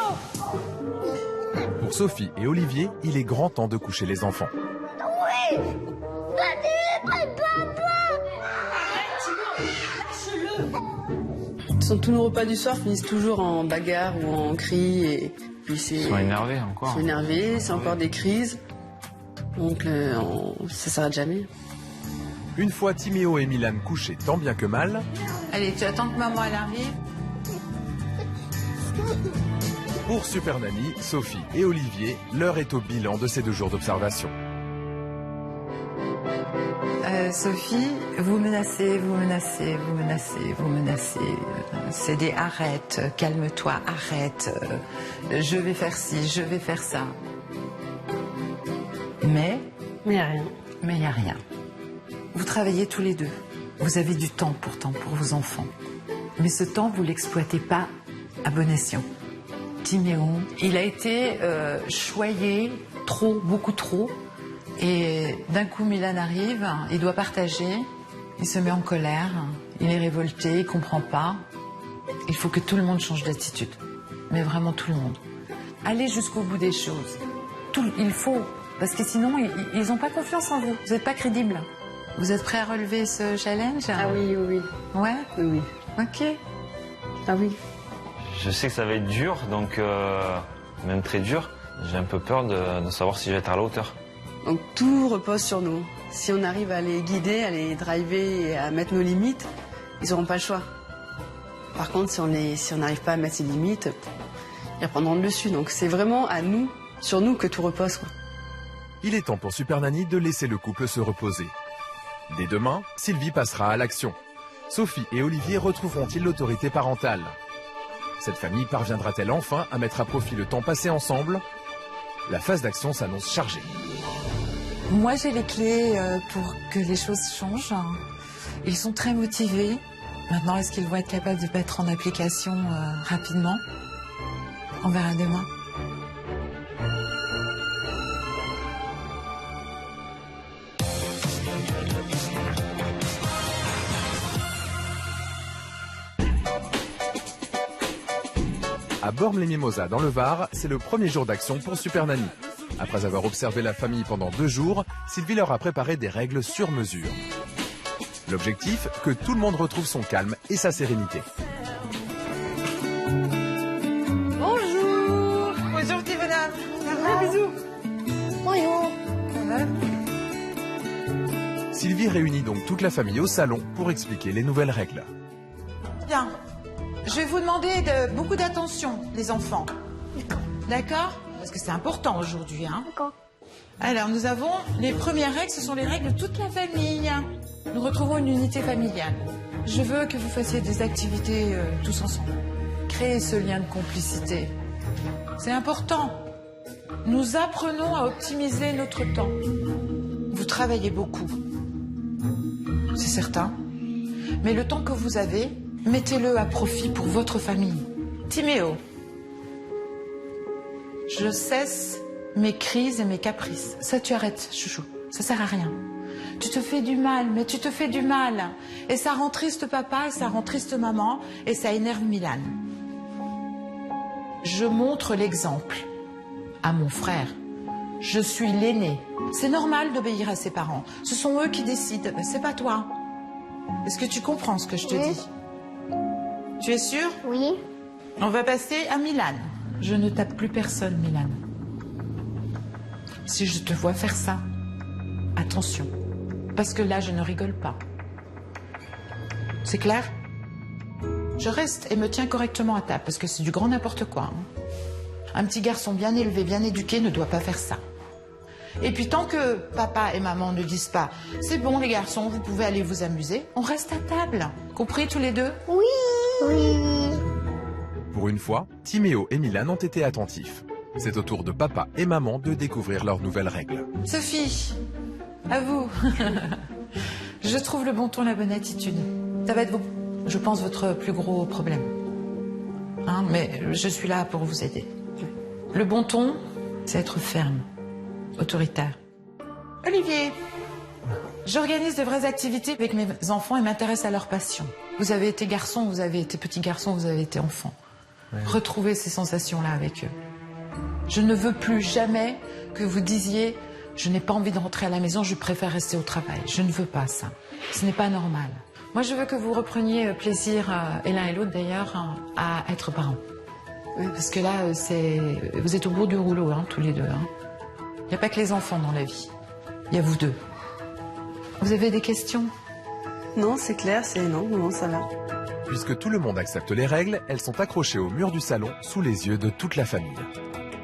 Speaker 1: Pour Sophie et Olivier, il est grand temps de coucher les enfants.
Speaker 6: Tous nos repas du soir finissent toujours en bagarre ou en cris et puis c'est.
Speaker 4: Ils sont énervés
Speaker 6: Ils
Speaker 4: encore.
Speaker 6: sont énervés, c'est encore des crises. Donc ça s'arrête jamais.
Speaker 1: Une fois Timéo et Milan couchés tant bien que mal,
Speaker 5: Allez, tu attends que maman elle arrive.
Speaker 1: pour Super Nanny, Sophie et Olivier, l'heure est au bilan de ces 2 jours d'observation.
Speaker 5: Sophie, vous menacez. C'est des arrête, calme-toi, arrête. Je vais faire ci, je vais faire ça. Mais
Speaker 6: Mais y a rien.
Speaker 5: il n'y a rien. Vous travaillez tous les deux. Vous avez du temps pourtant pour vos enfants. Mais ce temps, vous ne l'exploitez pas à bon escient. Timéo, il a été choyé trop, beaucoup trop. Et d'un coup, Milan arrive, il doit partager, il se met en colère, il est révolté, il comprend pas. Il faut que tout le monde change d'attitude. Mais vraiment tout le monde. Allez jusqu'au bout des choses. Il faut, parce que sinon, ils n'ont pas confiance en vous. Vous n'êtes pas crédible. Vous êtes prêt à relever ce challenge?
Speaker 6: Ah oui, oui, oui.
Speaker 5: Ouais?
Speaker 6: Oui, oui.
Speaker 5: Ok.
Speaker 6: Ah oui.
Speaker 4: Je sais que ça va être dur, donc même très dur. J'ai un peu peur de savoir si je vais être à la hauteur.
Speaker 6: Donc tout repose sur nous. Si on arrive à les guider, à les driver et à mettre nos limites, ils n'auront pas le choix. Par contre, si on n'arrive pas à mettre ces limites, ils reprendront le dessus. Donc c'est vraiment à nous, sur nous que tout repose, quoi.
Speaker 1: Il est temps pour Super Nanny de laisser le couple se reposer. Dès demain, Sylvie passera à l'action. Sophie et Olivier retrouveront-ils l'autorité parentale? Cette famille parviendra-t-elle enfin à mettre à profit le temps passé ensemble? La phase d'action s'annonce chargée.
Speaker 5: Moi, j'ai les clés pour que les choses changent. Ils sont très motivés. Maintenant, est-ce qu'ils vont être capables de mettre en application rapidement? On verra demain.
Speaker 1: À Bormes-les-Mimosas, dans le Var, c'est le premier jour d'action pour Super Nanny. Après avoir observé la famille pendant 2 jours, Sylvie leur a préparé des règles sur mesure. L'objectif, que tout le monde retrouve son calme et sa sérénité.
Speaker 5: Bonjour. Bonjour, Tivona. Ça va? Bisous.
Speaker 3: Bonjour.
Speaker 5: Ça va?
Speaker 1: Sylvie réunit donc toute la famille au salon pour expliquer les nouvelles règles.
Speaker 5: Bien. Je vais vous demander beaucoup d'attention, les enfants. D'accord? Parce que c'est important aujourd'hui, hein?
Speaker 3: D'accord.
Speaker 5: Alors, nous avons les premières règles, ce sont les règles de toute la famille. Nous retrouvons une unité familiale. Je veux que vous fassiez des activités tous ensemble. Créez ce lien de complicité. C'est important. Nous apprenons à optimiser notre temps. Vous travaillez beaucoup. C'est certain. Mais le temps que vous avez, mettez-le à profit pour votre famille. Timéo, je cesse mes crises et mes caprices. Ça, tu arrêtes, chouchou. Ça sert à rien. Tu te fais du mal, mais tu te fais du mal. Et ça rend triste papa, et ça rend triste maman, et ça énerve Milan. Je montre l'exemple à mon frère. Je suis l'aîné. C'est normal d'obéir à ses parents. Ce sont eux qui décident, c'est pas toi. Est-ce que tu comprends ce que je te
Speaker 3: Oui.
Speaker 5: dis? Tu es sûr?
Speaker 3: Oui.
Speaker 5: On va passer à Milan. Je ne tape plus personne, Milan. Si je te vois faire ça, attention. Parce que là, je ne rigole pas. C'est clair? Je reste et me tiens correctement à table, parce que c'est du grand n'importe quoi, hein. Un petit garçon bien élevé, bien éduqué ne doit pas faire ça. Et puis tant que papa et maman ne disent pas « C'est bon les garçons, vous pouvez aller vous amuser », on reste à table. Compris tous les deux?
Speaker 3: Oui. Oui.
Speaker 1: Pour une fois, Timéo et Milan ont été attentifs. C'est au tour de papa et maman de découvrir leurs nouvelles règles.
Speaker 5: Sophie, à vous. Je trouve le bon ton, la bonne attitude. Ça va être, je pense, votre plus gros problème. Hein, mais je suis là pour vous aider. Le bon ton, c'est être ferme, autoritaire. Olivier, j'organise de vraies activités avec mes enfants et m'intéresse à leur passion. Vous avez été garçon, vous avez été petit garçon, vous avez été enfant. Ouais. Retrouvez ces sensations-là avec eux. Je ne veux plus jamais que vous disiez « Je n'ai pas envie de rentrer à la maison, je préfère rester au travail ». Je ne veux pas ça. Ce n'est pas normal. Moi, je veux que vous repreniez plaisir, et l'un et l'autre d'ailleurs, à être parents. Parce que là, vous êtes au bout du rouleau, hein, tous les deux. Il n'y a pas que les enfants dans la vie. Il y a vous deux. Vous avez des questions?
Speaker 6: Non, c'est clair, non, ça va.
Speaker 1: Puisque tout le monde accepte les règles, elles sont accrochées au mur du salon sous les yeux de toute la famille.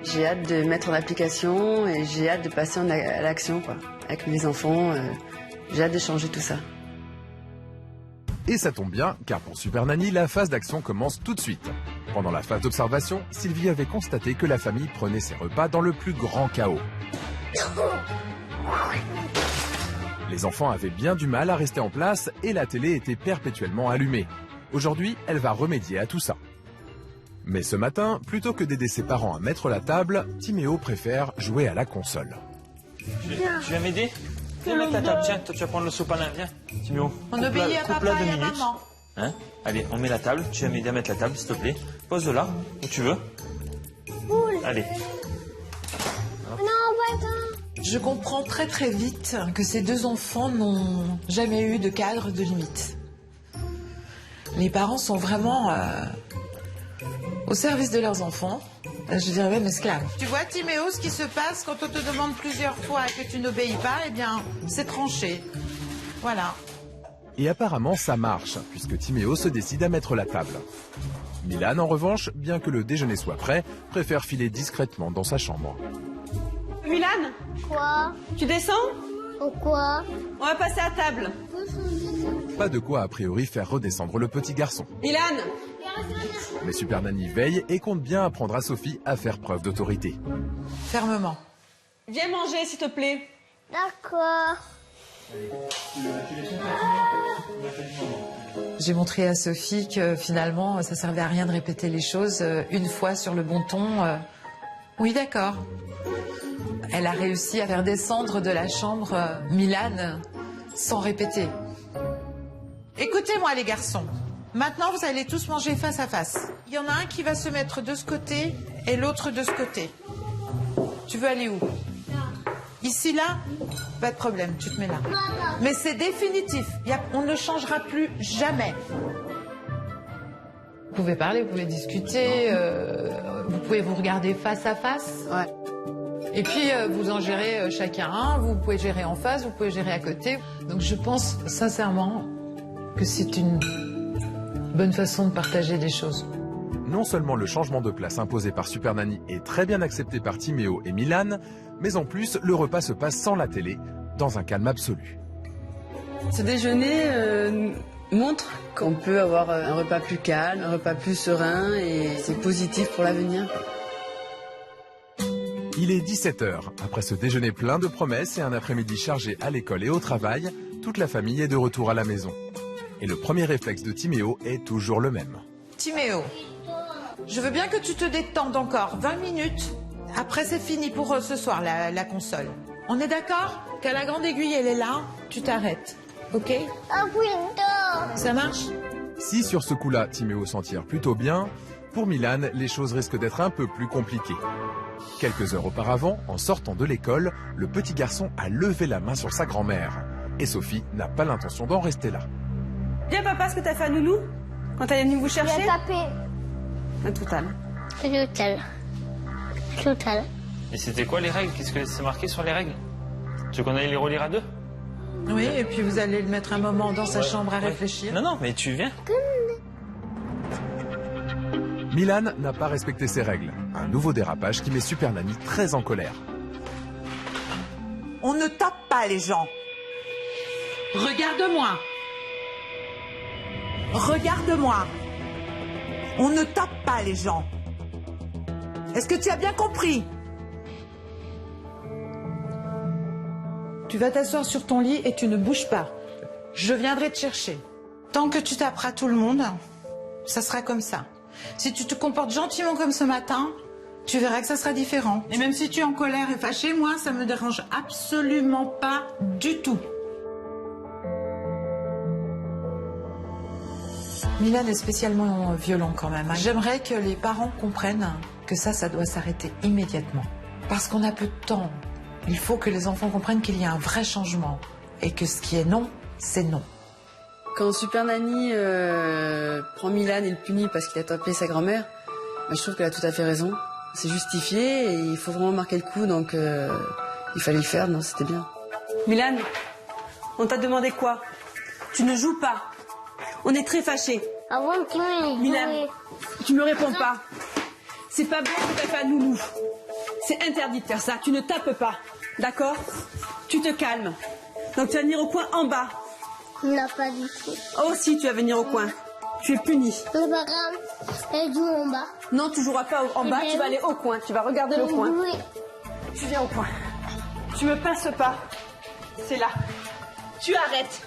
Speaker 6: J'ai hâte de mettre en application et j'ai hâte de passer à l'action, quoi. Avec mes enfants, j'ai hâte de changer tout ça.
Speaker 1: Et ça tombe bien, car pour Super Nanny, la phase d'action commence tout de suite. Pendant la phase d'observation, Sylvie avait constaté que la famille prenait ses repas dans le plus grand chaos. Les enfants avaient bien du mal à rester en place et la télé était perpétuellement allumée. Aujourd'hui, elle va remédier à tout ça. Mais ce matin, plutôt que d'aider ses parents à mettre la table, Timéo préfère jouer à la console.
Speaker 4: Tu viens m'aider? Viens mettre la table, tiens, toi tu vas prendre le sopalin, viens. Timéo,
Speaker 5: On obéit à papa et à maman.
Speaker 4: Hein? Allez, on met la table, tu vas m'aider à mettre la table, s'il te plaît. Pose-le là, où tu veux. Allez.
Speaker 5: Je comprends très très vite que ces deux enfants n'ont jamais eu de cadre, de limite. Les parents sont vraiment au service de leurs enfants, je dirais même esclaves. Tu vois, Timéo, ce qui se passe quand on te demande plusieurs fois et que tu n'obéis pas, eh bien, c'est tranché. Voilà.
Speaker 1: Et apparemment, ça marche, puisque Timéo se décide à mettre la table. Milan, en revanche, bien que le déjeuner soit prêt, préfère filer discrètement dans sa chambre.
Speaker 2: Milan,
Speaker 3: Quoi?
Speaker 2: tu descends?
Speaker 3: Pourquoi?
Speaker 2: On va passer à table.
Speaker 1: Pas de quoi, a priori, faire redescendre le petit garçon.
Speaker 2: Milan,
Speaker 1: Mais Super Nanny veille et compte bien apprendre à Sophie à faire preuve d'autorité.
Speaker 5: Fermement.
Speaker 2: viens manger s'il te plaît.
Speaker 3: D'accord.
Speaker 5: J'ai montré à Sophie que finalement, ça servait à rien de répéter les choses une fois sur le bon ton. Oui, d'accord. Elle a réussi à faire descendre de la chambre Milan sans répéter. Écoutez-moi les garçons, maintenant vous allez tous manger face à face. Il y en a un qui va se mettre de ce côté et l'autre de ce côté. Tu veux aller où? Ici, là? Pas de problème, tu te mets là. Mais c'est définitif, on ne changera plus jamais. Vous pouvez parler, vous pouvez discuter, vous pouvez vous regarder face à face.
Speaker 6: Ouais.
Speaker 5: Et puis, vous en gérez chacun un, vous pouvez gérer en face, vous pouvez gérer à côté. Donc je pense sincèrement que c'est une bonne façon de partager des choses.
Speaker 1: Non seulement le changement de place imposé par Super Nanny est très bien accepté par Timéo et Milan, mais en plus, le repas se passe sans la télé, dans un calme absolu.
Speaker 6: Ce déjeuner montre qu'on peut avoir un repas plus calme, un repas plus serein et c'est positif pour l'avenir.
Speaker 1: Il est 17h. Après ce déjeuner plein de promesses et un après-midi chargé à l'école et au travail, toute la famille est de retour à la maison. Et le premier réflexe de Timéo est toujours le même.
Speaker 5: Timéo, je veux bien que tu te détendes encore 20 minutes. Après, c'est fini pour ce soir, la console. On est d'accord? Quand la grande aiguille, elle est là, tu t'arrêtes. Ok?
Speaker 3: Ah oui, non.
Speaker 5: Ça marche?
Speaker 1: Si sur ce coup-là, Timéo s'en tire plutôt bien, pour Milan, les choses risquent d'être un peu plus compliquées. Quelques heures auparavant, en sortant de l'école, le petit garçon a levé la main sur sa grand-mère. Et Sophie n'a pas l'intention d'en rester là.
Speaker 2: Viens papa, ce que t'as fait à Nounou quand elle est venue vous chercher?
Speaker 3: J'ai tapé.
Speaker 2: Un total.
Speaker 3: Total.
Speaker 4: Et c'était quoi les règles? Qu'est-ce que c'est marqué sur les règles? Tu veux qu'on aille les relire à deux?
Speaker 5: Oui, et puis vous allez le mettre un moment dans sa chambre à réfléchir.
Speaker 4: Non, mais tu viens.
Speaker 1: Milan n'a pas respecté ses règles. Un nouveau dérapage qui met Super Nanny très en colère.
Speaker 5: On ne tape pas les gens. Regarde-moi. Regarde-moi. On ne tape pas les gens. Est-ce que tu as bien compris? Tu vas t'asseoir sur ton lit et tu ne bouges pas. Je viendrai te chercher. Tant que tu taperas tout le monde, ça sera comme ça. Si tu te comportes gentiment comme ce matin, tu verras que ça sera différent. Et même si tu es en colère et fâché, moi, ça me dérange absolument pas du tout. Milan est spécialement violent quand même. J'aimerais que les parents comprennent que ça doit s'arrêter immédiatement. Parce qu'on a peu de temps. Il faut que les enfants comprennent qu'il y a un vrai changement. Et que ce qui est non, c'est non.
Speaker 6: Quand Super Nanny prend Milan et le punit parce qu'il a tapé sa grand-mère, je trouve qu'elle a tout à fait raison. C'est justifié et il faut vraiment marquer le coup, donc il fallait le faire, non, c'était bien.
Speaker 2: Milan, on t'a demandé quoi? Tu ne joues pas. On est très fâchés.
Speaker 3: Avant que tu me
Speaker 2: Milan, tu me réponds pas. C'est pas bon ce que t'as fait à Nounou. C'est interdit de faire ça. Tu ne tapes pas. D'accord? Tu te calmes. Donc tu vas venir au coin en bas.
Speaker 3: Non, pas du tout.
Speaker 2: Oh si, tu vas venir au coin. Tu es puni.
Speaker 3: Mais pas grave, elle joue en bas.
Speaker 2: Non, tu joueras pas en bas, tu vas aller au coin. Tu vas regarder le coin.
Speaker 3: Oui.
Speaker 2: Tu viens au coin. Tu me pinces pas. C'est là. Tu arrêtes.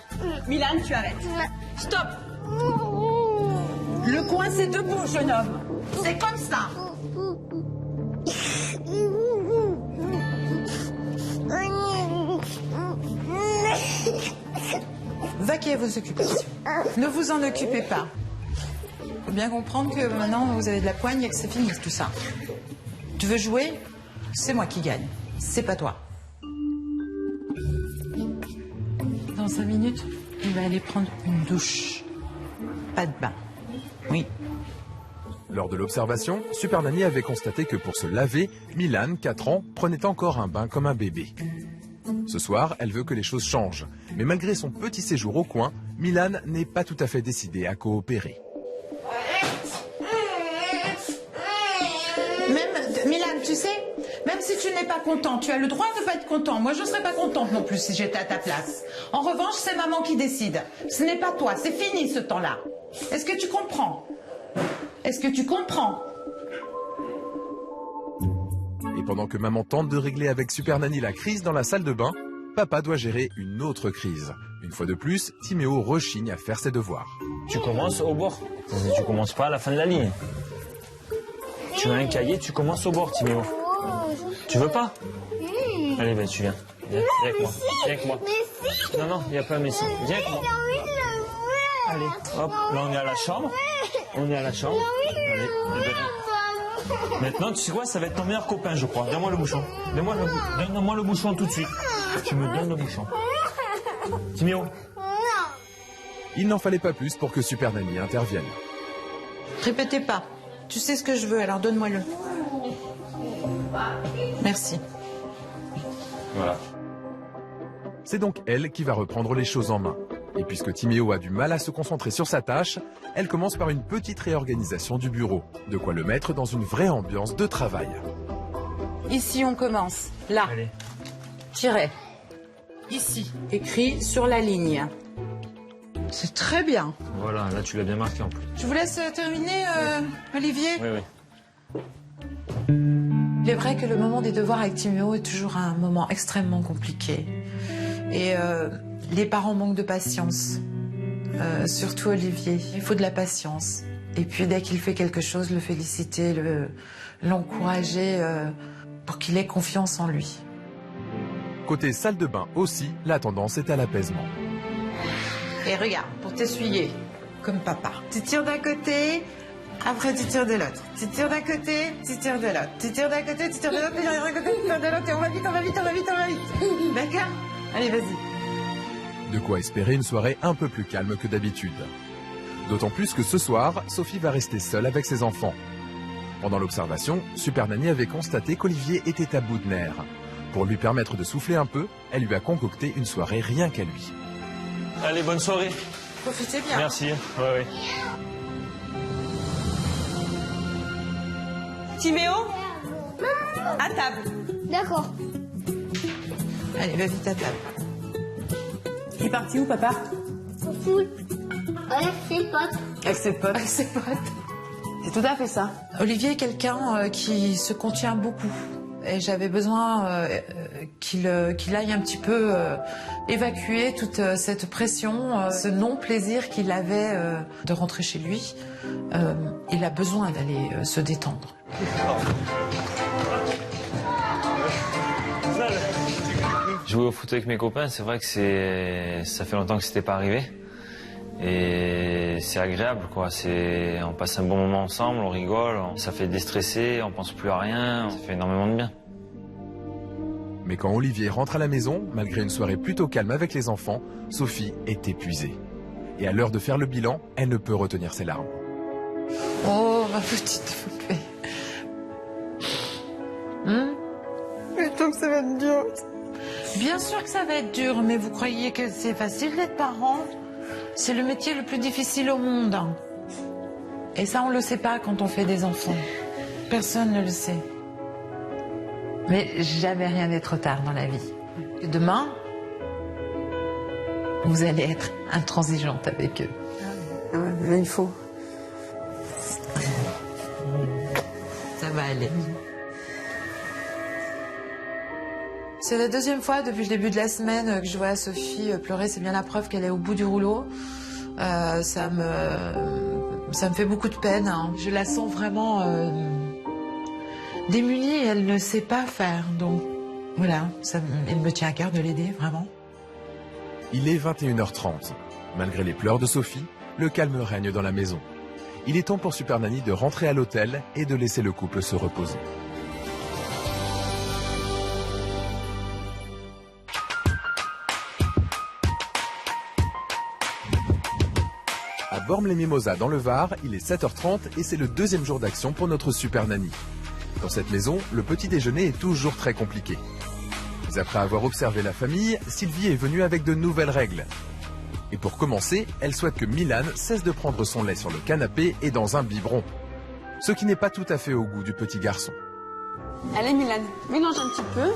Speaker 2: Milan, tu arrêtes. Stop.
Speaker 5: Le coin, c'est debout, jeune homme. C'est comme ça. Vaquez à vos occupations. Ne vous en occupez pas. Faut bien comprendre que maintenant, vous avez de la poigne et que c'est fini, tout ça. Tu veux jouer? C'est moi qui gagne. C'est pas toi. Dans 5 minutes, il va aller prendre une douche. Pas de bain. Oui.
Speaker 1: Lors de l'observation, Super Nanny avait constaté que pour se laver, Milan, 4 ans, prenait encore un bain comme un bébé. Ce soir, elle veut que les choses changent. Mais malgré son petit séjour au coin, Milan n'est pas tout à fait décidée à coopérer.
Speaker 5: Milan, tu sais, même si tu n'es pas content, tu as le droit de ne pas être content. Moi, je ne serais pas contente non plus si j'étais à ta place. En revanche, c'est maman qui décide. Ce n'est pas toi, c'est fini ce temps-là. Est-ce que tu comprends? Est-ce que tu comprends?
Speaker 1: Et pendant que maman tente de régler avec Super Nanny la crise dans la salle de bain, papa doit gérer une autre crise. Une fois de plus, Timéo rechigne à faire ses devoirs.
Speaker 4: Tu commences au bord. Tu commences pas à la fin de la ligne. Tu as un cahier, tu commences au bord, Timéo. Tu veux pas? Allez, ben tu viens. Viens avec moi. Viens avec moi. Non, non, il n'y a pas un messie. Viens avec moi. Allez, hop, là on est à la chambre. On est à la chambre. Allez, maintenant, tu sais quoi, ça va être ton meilleur copain, je crois. Donne-moi le bouchon. Donne-moi le bouchon tout de suite. Tu me donnes le bouchon. Timéo.
Speaker 1: Il n'en fallait pas plus pour que Super Nanny intervienne.
Speaker 5: Répétez pas. Tu sais ce que je veux, alors donne-moi-le. Merci.
Speaker 4: Voilà.
Speaker 1: C'est donc elle qui va reprendre les choses en main. Et puisque Timéo a du mal à se concentrer sur sa tâche, elle commence par une petite réorganisation du bureau. De quoi le mettre dans une vraie ambiance de travail.
Speaker 5: Ici, on commence. Là.
Speaker 4: Allez.
Speaker 5: Tiret. Ici. Écrit sur la ligne. C'est très bien.
Speaker 4: Voilà, là tu l'as bien marqué en plus.
Speaker 5: Je vous laisse terminer, Olivier.
Speaker 4: Oui, oui.
Speaker 5: Il est vrai que le moment des devoirs avec Timéo est toujours un moment extrêmement compliqué. Et les parents manquent de patience. Surtout Olivier. Il faut de la patience. Et puis dès qu'il fait quelque chose, le féliciter, l'encourager pour qu'il ait confiance en lui.
Speaker 1: Côté salle de bain aussi, la tendance est à l'apaisement.
Speaker 5: Et regarde, pour t'essuyer, comme papa. Tu tires d'un côté, après tu tires de l'autre. Tu tires d'un côté, tu tires de l'autre. Tu tires d'un côté, tu tires de l'autre, tu tires d'un côté, tu tires de l'autre. Et on va vite, on va vite, on va vite, on va vite. D'accord? Allez, vas-y.
Speaker 1: De quoi espérer une soirée un peu plus calme que d'habitude. D'autant plus que ce soir, Sophie va rester seule avec ses enfants. Pendant l'observation, Super Nanny avait constaté qu'Olivier était à bout de nerfs. Pour lui permettre de souffler un peu, elle lui a concocté une soirée rien qu'à lui.
Speaker 4: Allez, bonne soirée.
Speaker 5: Profitez bien.
Speaker 4: Merci. Ouais.
Speaker 2: Timéo, à table.
Speaker 3: D'accord.
Speaker 5: Allez, va vite à table.
Speaker 6: Il est parti où, papa?
Speaker 3: Cool. Avec ses potes.
Speaker 6: Avec ses potes.
Speaker 5: Avec ses potes.
Speaker 6: C'est tout à fait ça.
Speaker 5: Olivier est quelqu'un qui se contient beaucoup. Et j'avais besoin qu'il aille un petit peu évacuer toute cette pression, ce non-plaisir qu'il avait de rentrer chez lui. Il a besoin d'aller se détendre.
Speaker 4: Jouer au foot avec mes copains, c'est vrai que ça fait longtemps que c'était pas arrivé. Et c'est agréable, quoi. On passe un bon moment ensemble, on rigole, ça fait déstresser, on pense plus à rien, ça fait énormément de bien.
Speaker 1: Mais quand Olivier rentre à la maison, malgré une soirée plutôt calme avec les enfants, Sophie est épuisée. Et à l'heure de faire le bilan, elle ne peut retenir ses larmes.
Speaker 5: Oh, ma petite poupée.
Speaker 2: Je trouve que ça va être dur.
Speaker 5: Bien sûr que ça va être dur, mais vous croyez que c'est facile d'être parent? C'est le métier le plus difficile au monde. Et ça, on le sait pas quand on fait des enfants. Personne ne le sait. Mais jamais rien n'est trop tard dans la vie. Et demain, vous allez être intransigeante avec eux.
Speaker 6: Ah ouais, mais il faut.
Speaker 5: Ça va aller. C'est la deuxième fois depuis le début de la semaine que je vois Sophie pleurer. C'est bien la preuve qu'elle est au bout du rouleau. Ça me fait beaucoup de peine. Hein. Je la sens vraiment démunie et elle ne sait pas faire. Donc voilà, il me tient à cœur de l'aider, vraiment.
Speaker 1: Il est 21h30. Malgré les pleurs de Sophie, le calme règne dans la maison. Il est temps pour Super Nanny de rentrer à l'hôtel et de laisser le couple se reposer. À Bormes-les-Mimosas dans le Var, il est 7h30 et c'est le deuxième jour d'action pour notre Super Nanny. Dans cette maison, le petit déjeuner est toujours très compliqué. Mais après avoir observé la famille, Sylvie est venue avec de nouvelles règles. Et pour commencer, elle souhaite que Milan cesse de prendre son lait sur le canapé et dans un biberon. Ce qui n'est pas tout à fait au goût du petit garçon.
Speaker 2: Allez Milan, mélange un petit peu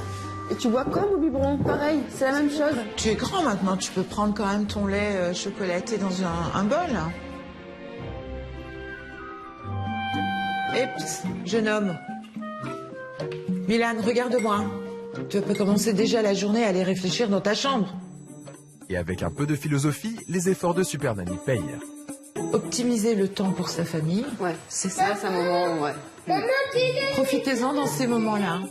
Speaker 2: et tu bois comme au biberon, pareil, c'est la même chose.
Speaker 5: Tu es grand maintenant, tu peux prendre quand même ton lait chocolaté dans un bol. Et jeune homme. Milan, regarde-moi. Tu peux commencer déjà la journée à aller réfléchir dans ta chambre.
Speaker 1: Et avec un peu de philosophie, les efforts de Super Nanny payent.
Speaker 5: Optimiser le temps pour sa famille,
Speaker 6: Ouais,
Speaker 5: c'est ça.
Speaker 6: c'est un moment, ouais.
Speaker 5: Profitez-en dans ces moments-là.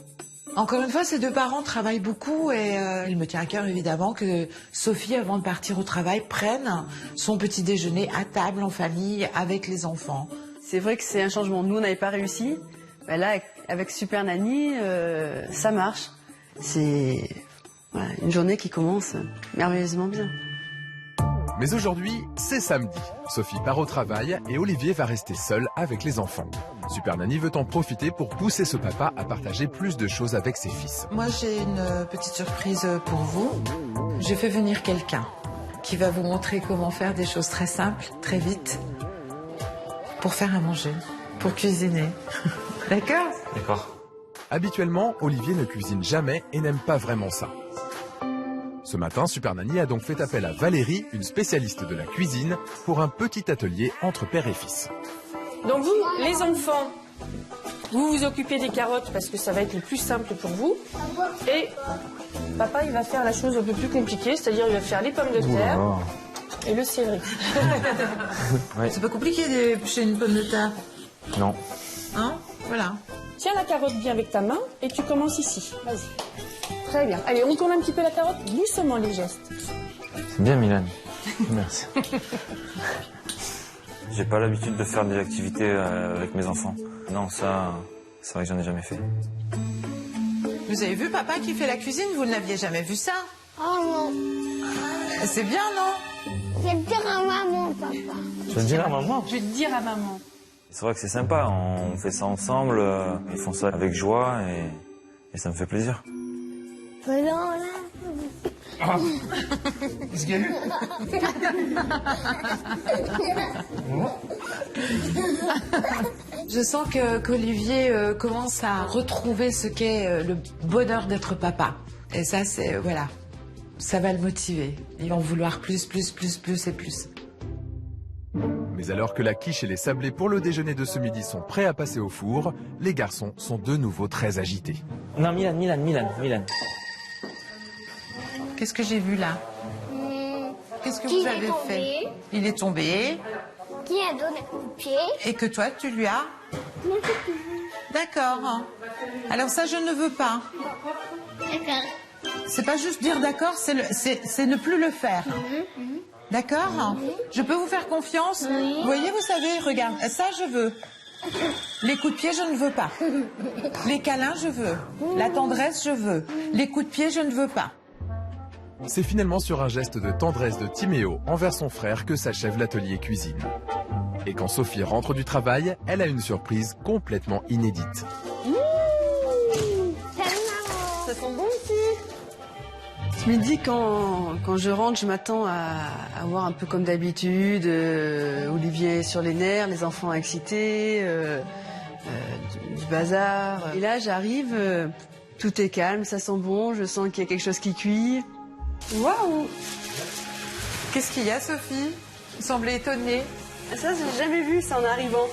Speaker 5: Encore une fois, ces deux parents travaillent beaucoup et il me tient à cœur évidemment que Sophie, avant de partir au travail, prenne son petit déjeuner à table en famille avec les enfants.
Speaker 6: C'est vrai que c'est un changement. Nous, on n'avait pas réussi. Ben là, avec Super Nanny, ça marche. C'est voilà, une journée qui commence merveilleusement bien.
Speaker 1: Mais aujourd'hui, c'est samedi. Sophie part au travail et Olivier va rester seul avec les enfants. Super Nanny veut en profiter pour pousser ce papa à partager plus de choses avec ses fils.
Speaker 5: Moi, j'ai une petite surprise pour vous. J'ai fait venir quelqu'un qui va vous montrer comment faire des choses très simples, très vite, pour faire à manger, pour cuisiner. D'accord ?
Speaker 4: D'accord.
Speaker 1: Habituellement, Olivier ne cuisine jamais et n'aime pas vraiment ça. Ce matin, Super Nanny a donc fait appel à Valérie, une spécialiste de la cuisine, pour un petit atelier entre père et fils.
Speaker 9: Donc vous, les enfants, vous vous occupez des carottes parce que ça va être le plus simple pour vous. Et papa, il va faire la chose un peu plus compliquée, c'est-à-dire il va faire les pommes de terre et le céleri.
Speaker 4: Ouais.
Speaker 5: C'est pas compliqué d'éplucher une pomme de terre.
Speaker 4: Non.
Speaker 5: Hein ? Voilà.
Speaker 9: Tiens la carotte bien avec ta main et tu commences ici. Vas-y. Très bien. Allez, on tourne un petit peu la carotte, doucement les gestes.
Speaker 4: C'est bien, Milan. Merci. J'ai pas l'habitude de faire des activités avec mes enfants. Non, ça, c'est vrai que j'en ai jamais fait.
Speaker 5: Vous avez vu papa qui fait la cuisine ? Vous ne l'aviez jamais vu ça ?
Speaker 3: Oh non.
Speaker 5: C'est bien, non ?
Speaker 3: Je vais te dire à maman, papa.
Speaker 4: Tu veux dire à maman ?
Speaker 9: Je vais te dire à maman.
Speaker 4: C'est vrai que c'est sympa, on fait ça ensemble, ils font ça avec joie et ça me fait plaisir.
Speaker 3: Voilà, là.
Speaker 7: Qu'est-ce qu'il y a eu?
Speaker 5: Je sens qu'Olivier commence à retrouver ce qu'est le bonheur d'être papa. Et ça, c'est, voilà, ça va le motiver. Il va en vouloir plus et plus.
Speaker 1: Mais alors que la quiche et les sablés pour le déjeuner de ce midi sont prêts à passer au four, les garçons sont de nouveau très agités.
Speaker 7: Non, Milan.
Speaker 5: Qu'est-ce que j'ai vu là? Qu'est-ce que vous avez fait? Il est tombé.
Speaker 3: Qui a donné un coup de pied?
Speaker 5: Et que toi, tu lui as? D'accord. Alors ça, je ne veux pas.
Speaker 3: D'accord.
Speaker 5: C'est pas juste dire d'accord, c'est ne plus le faire. D'accord? Je peux vous faire confiance? Vous voyez, vous savez, regarde, ça je veux. Les coups de pied, je ne veux pas. Les câlins, je veux. La tendresse, je veux. Les coups de pied, je ne veux pas.
Speaker 1: C'est finalement sur un geste de tendresse de Timéo envers son frère que s'achève l'atelier cuisine. Et quand Sophie rentre du travail, elle a une surprise complètement inédite.
Speaker 2: Ça sent bon aussi.
Speaker 6: Ce midi, quand je rentre, je m'attends à voir un peu comme d'habitude, Olivier sur les nerfs, les enfants excités, du bazar. Et là, j'arrive, tout est calme, ça sent bon, je sens qu'il y a quelque chose qui cuit.
Speaker 5: Waouh! Qu'est-ce qu'il y a, Sophie? Vous semblez étonnée.
Speaker 6: Ça, j'ai jamais vu ça en arrivant.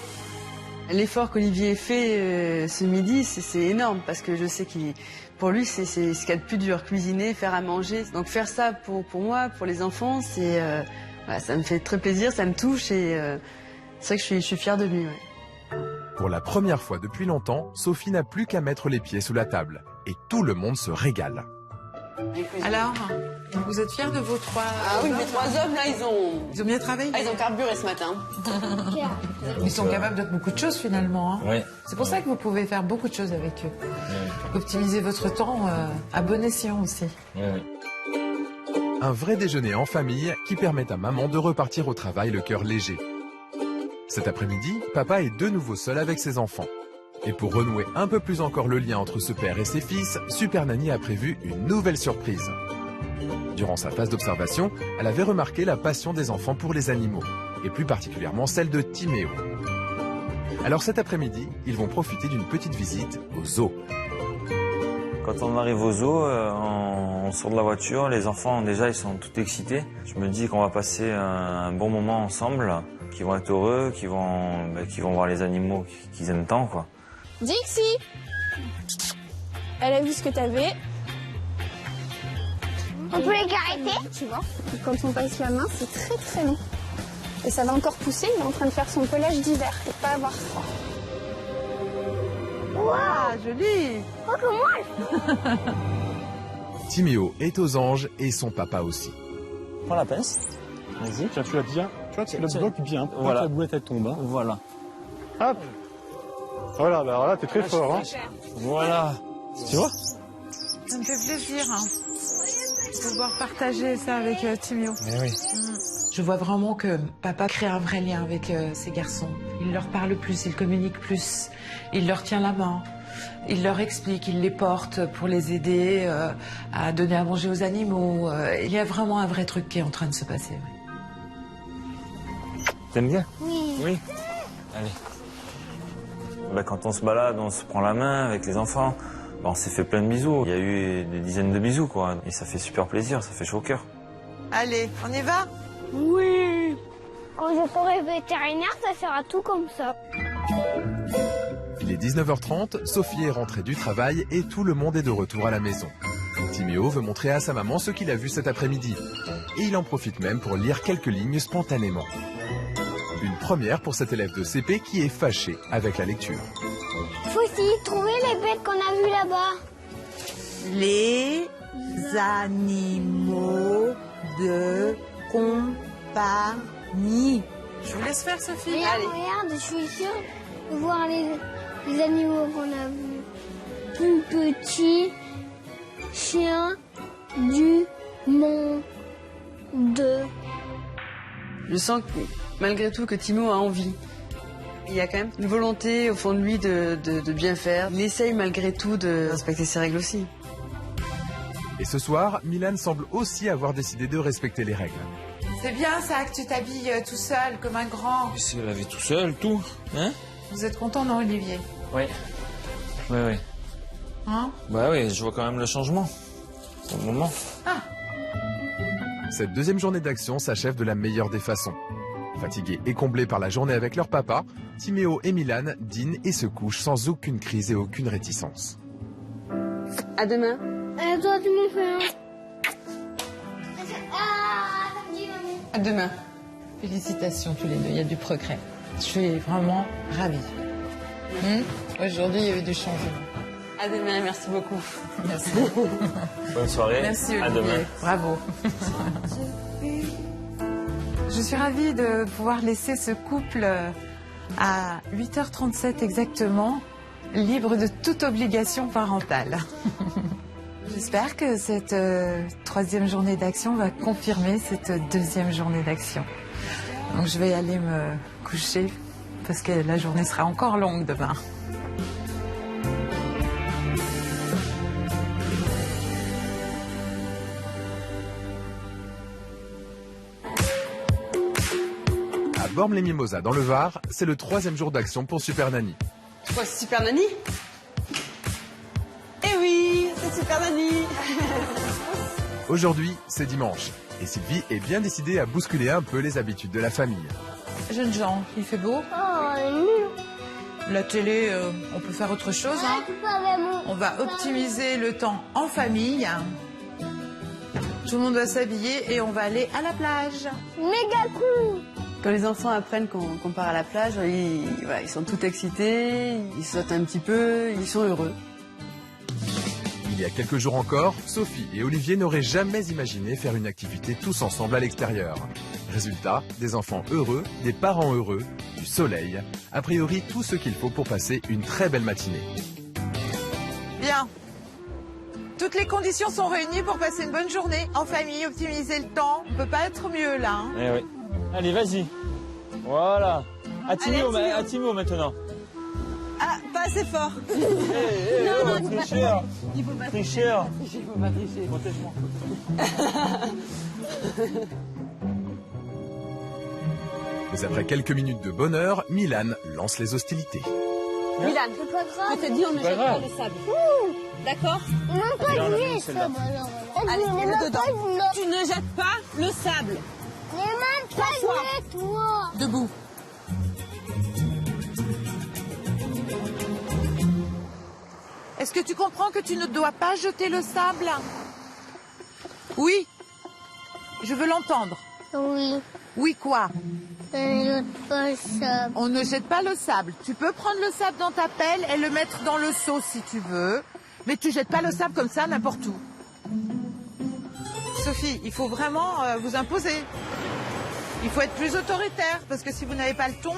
Speaker 6: L'effort qu'Olivier fait ce midi, c'est énorme parce que je sais pour lui, c'est ce qu'il y a de plus dur, cuisiner, faire à manger. Donc faire ça pour moi, pour les enfants, voilà, ça me fait très plaisir, ça me touche et c'est vrai que je suis fière de lui. Ouais.
Speaker 1: Pour la première fois depuis longtemps, Sophie n'a plus qu'à mettre les pieds sous la table. Et tout le monde se régale.
Speaker 5: Alors, vous êtes fiers de vos 3
Speaker 2: Ah oui, mes 3 hommes, là, ils ont
Speaker 5: bien travaillé.
Speaker 2: ils ont carburé ce matin.
Speaker 5: Ils sont capables de beaucoup de choses finalement. Hein.
Speaker 4: Ouais.
Speaker 5: C'est pour ça que vous pouvez faire beaucoup de choses avec eux. Optimiser votre temps à bon escient aussi.
Speaker 1: Un vrai déjeuner en famille qui permet à maman de repartir au travail le cœur léger. Cet après-midi, papa est de nouveau seul avec ses enfants. Et pour renouer un peu plus encore le lien entre ce père et ses fils, Super Nanny a prévu une nouvelle surprise. Durant sa phase d'observation, elle avait remarqué la passion des enfants pour les animaux, et plus particulièrement celle de Timéo. Alors cet après-midi, ils vont profiter d'une petite visite au zoo.
Speaker 4: Quand on arrive au zoo, on sort de la voiture, les enfants déjà ils sont tout excités. Je me dis qu'on va passer un bon moment ensemble, qu'ils vont être heureux, qu'ils vont voir les animaux qu'ils aiment tant, quoi.
Speaker 3: Dixie, elle a vu ce que t'avais. On peut les arrêter, tu vois. Quand on passe la main, c'est très très long. Et ça va encore pousser, il est en train de faire son pelage d'hiver pour pas avoir froid.
Speaker 5: Waouh, joli.
Speaker 3: Oh, comment
Speaker 1: Timéo est aux anges et son papa aussi.
Speaker 7: Prends la pince. Vas-y. Tiens, tu la bien. Tu vois, tu la bloques bien. Pour que la boulette elle tombe. Hein. Voilà. Hop. Voilà, alors là, t'es très fort. Hein.
Speaker 4: Voilà.
Speaker 7: Tu vois?
Speaker 5: Ça me fait plaisir de pouvoir partager ça avec Timéo.
Speaker 7: Eh oui.
Speaker 5: Je vois vraiment que papa crée un vrai lien avec ses garçons. Il leur parle plus, il communique plus, il leur tient la main, il leur explique, il les porte pour les aider à donner à manger aux animaux. Il y a vraiment un vrai truc qui est en train de se passer. Oui.
Speaker 4: T'aimes bien?
Speaker 3: Oui.
Speaker 4: Oui. Allez. Quand on se balade, on se prend la main avec les enfants. On s'est fait plein de bisous. Il y a eu des dizaines de bisous, quoi. Et ça fait super plaisir, ça fait chaud au cœur.
Speaker 5: Allez, on y va?
Speaker 3: Oui. Quand je serai vétérinaire, ça sera tout comme ça.
Speaker 1: Il est 19h30, Sophie est rentrée du travail et tout le monde est de retour à la maison. Timéo veut montrer à sa maman ce qu'il a vu cet après-midi. Et il en profite même pour lire quelques lignes spontanément. Une première pour cet élève de CP qui est fâché avec la lecture.
Speaker 3: Faut essayer de trouver les bêtes qu'on a vues là-bas.
Speaker 5: Les animaux de compagnie. Je vous laisse faire, Sophie.
Speaker 3: Regarde, je suis sûre de voir les animaux qu'on a vus. Plus petit chien du monde.
Speaker 6: Je sens que malgré tout que Timo a envie. Il y a quand même une volonté au fond de lui de bien faire. Il essaye malgré tout de respecter ses règles aussi.
Speaker 1: Et ce soir, Milan semble aussi avoir décidé de respecter les règles.
Speaker 5: C'est bien ça que tu t'habilles tout seul comme un grand.
Speaker 4: C'est laver tout seul, tout. Hein?
Speaker 5: Vous êtes content, non, Olivier?
Speaker 4: Oui. Oui, oui.
Speaker 5: Hein?
Speaker 4: Bah oui, je vois quand même le changement. Pour le moment.
Speaker 5: Ah.
Speaker 1: Cette deuxième journée d'action s'achève de la meilleure des façons. Fatigués et comblés par la journée avec leur papa, Timéo et Milan dînent et se couchent sans aucune crise et aucune réticence.
Speaker 2: À demain.
Speaker 3: Et toi, tu m'en fais un.
Speaker 5: À demain. Félicitations tous les deux, il y a du progrès. Je suis vraiment ravie. Aujourd'hui, il y a eu du changement.
Speaker 6: À demain, merci beaucoup.
Speaker 5: Merci.
Speaker 4: Bonne soirée.
Speaker 5: Merci Olivier.
Speaker 4: À demain.
Speaker 5: Bravo. Je suis ravie de pouvoir laisser ce couple à 8h37 exactement, libre de toute obligation parentale. J'espère que cette troisième journée d'action va confirmer cette deuxième journée d'action. Donc je vais aller me coucher parce que la journée sera encore longue demain.
Speaker 1: À Bormes-les-Mimosas dans le Var, c'est le 3e jour d'action pour Super Nanny.
Speaker 2: Quoi, c'est Super Nanny? Eh oui, c'est Super Nanny.
Speaker 1: Aujourd'hui, c'est dimanche. Et Sylvie est bien décidée à bousculer un peu les habitudes de la famille.
Speaker 5: Jeunes gens, il fait beau?
Speaker 3: Oh,
Speaker 5: La télé, on peut faire autre chose. Hein. On va optimiser le temps en famille. Tout le monde va s'habiller et on va aller à la plage.
Speaker 3: Méga cool.
Speaker 6: Quand les enfants apprennent qu'on part à la plage, ils sont tout excités, ils sautent un petit peu, ils sont heureux.
Speaker 1: Il y a quelques jours encore, Sophie et Olivier n'auraient jamais imaginé faire une activité tous ensemble à l'extérieur. Résultat, des enfants heureux, des parents heureux, du soleil, a priori tout ce qu'il faut pour passer une très belle matinée.
Speaker 5: Bien. Toutes les conditions sont réunies pour passer une bonne journée en famille, optimiser le temps. On peut pas être mieux là. Hein.
Speaker 4: Eh oui. Allez, vas-y. Voilà. À Timio maintenant.
Speaker 2: Ah, pas assez fort.
Speaker 4: Tricheur.
Speaker 2: Il faut pas
Speaker 4: Tricheur.
Speaker 2: Il faut pas tricher.
Speaker 4: Protège-moi.
Speaker 1: Mais après quelques minutes de bonheur, Milan lance les hostilités.
Speaker 2: Milan,
Speaker 3: C'est pas grave.
Speaker 2: je te dis, on ne jette pas le sable. D'accord?
Speaker 3: Même pas
Speaker 4: Regarde,
Speaker 3: jouer,
Speaker 4: regarde,
Speaker 3: ça.
Speaker 4: celle-là.
Speaker 2: Allez,
Speaker 3: Mais
Speaker 2: mets
Speaker 3: même
Speaker 2: dedans.
Speaker 3: pas jouer.
Speaker 2: Tu ne jettes pas le sable.
Speaker 3: Mais même pas jouer, toi.
Speaker 5: Debout. Est-ce que tu comprends que tu ne dois pas jeter le sable? Oui. Je veux l'entendre.
Speaker 3: Oui.
Speaker 5: Oui quoi?
Speaker 3: Pas ça.
Speaker 5: On ne jette pas le sable. Tu peux prendre le sable dans ta pelle et le mettre dans le seau si tu veux. Mais tu jettes pas le sable comme ça n'importe où. Sophie, il faut vraiment vous imposer. Il faut être plus autoritaire parce que si vous n'avez pas le ton,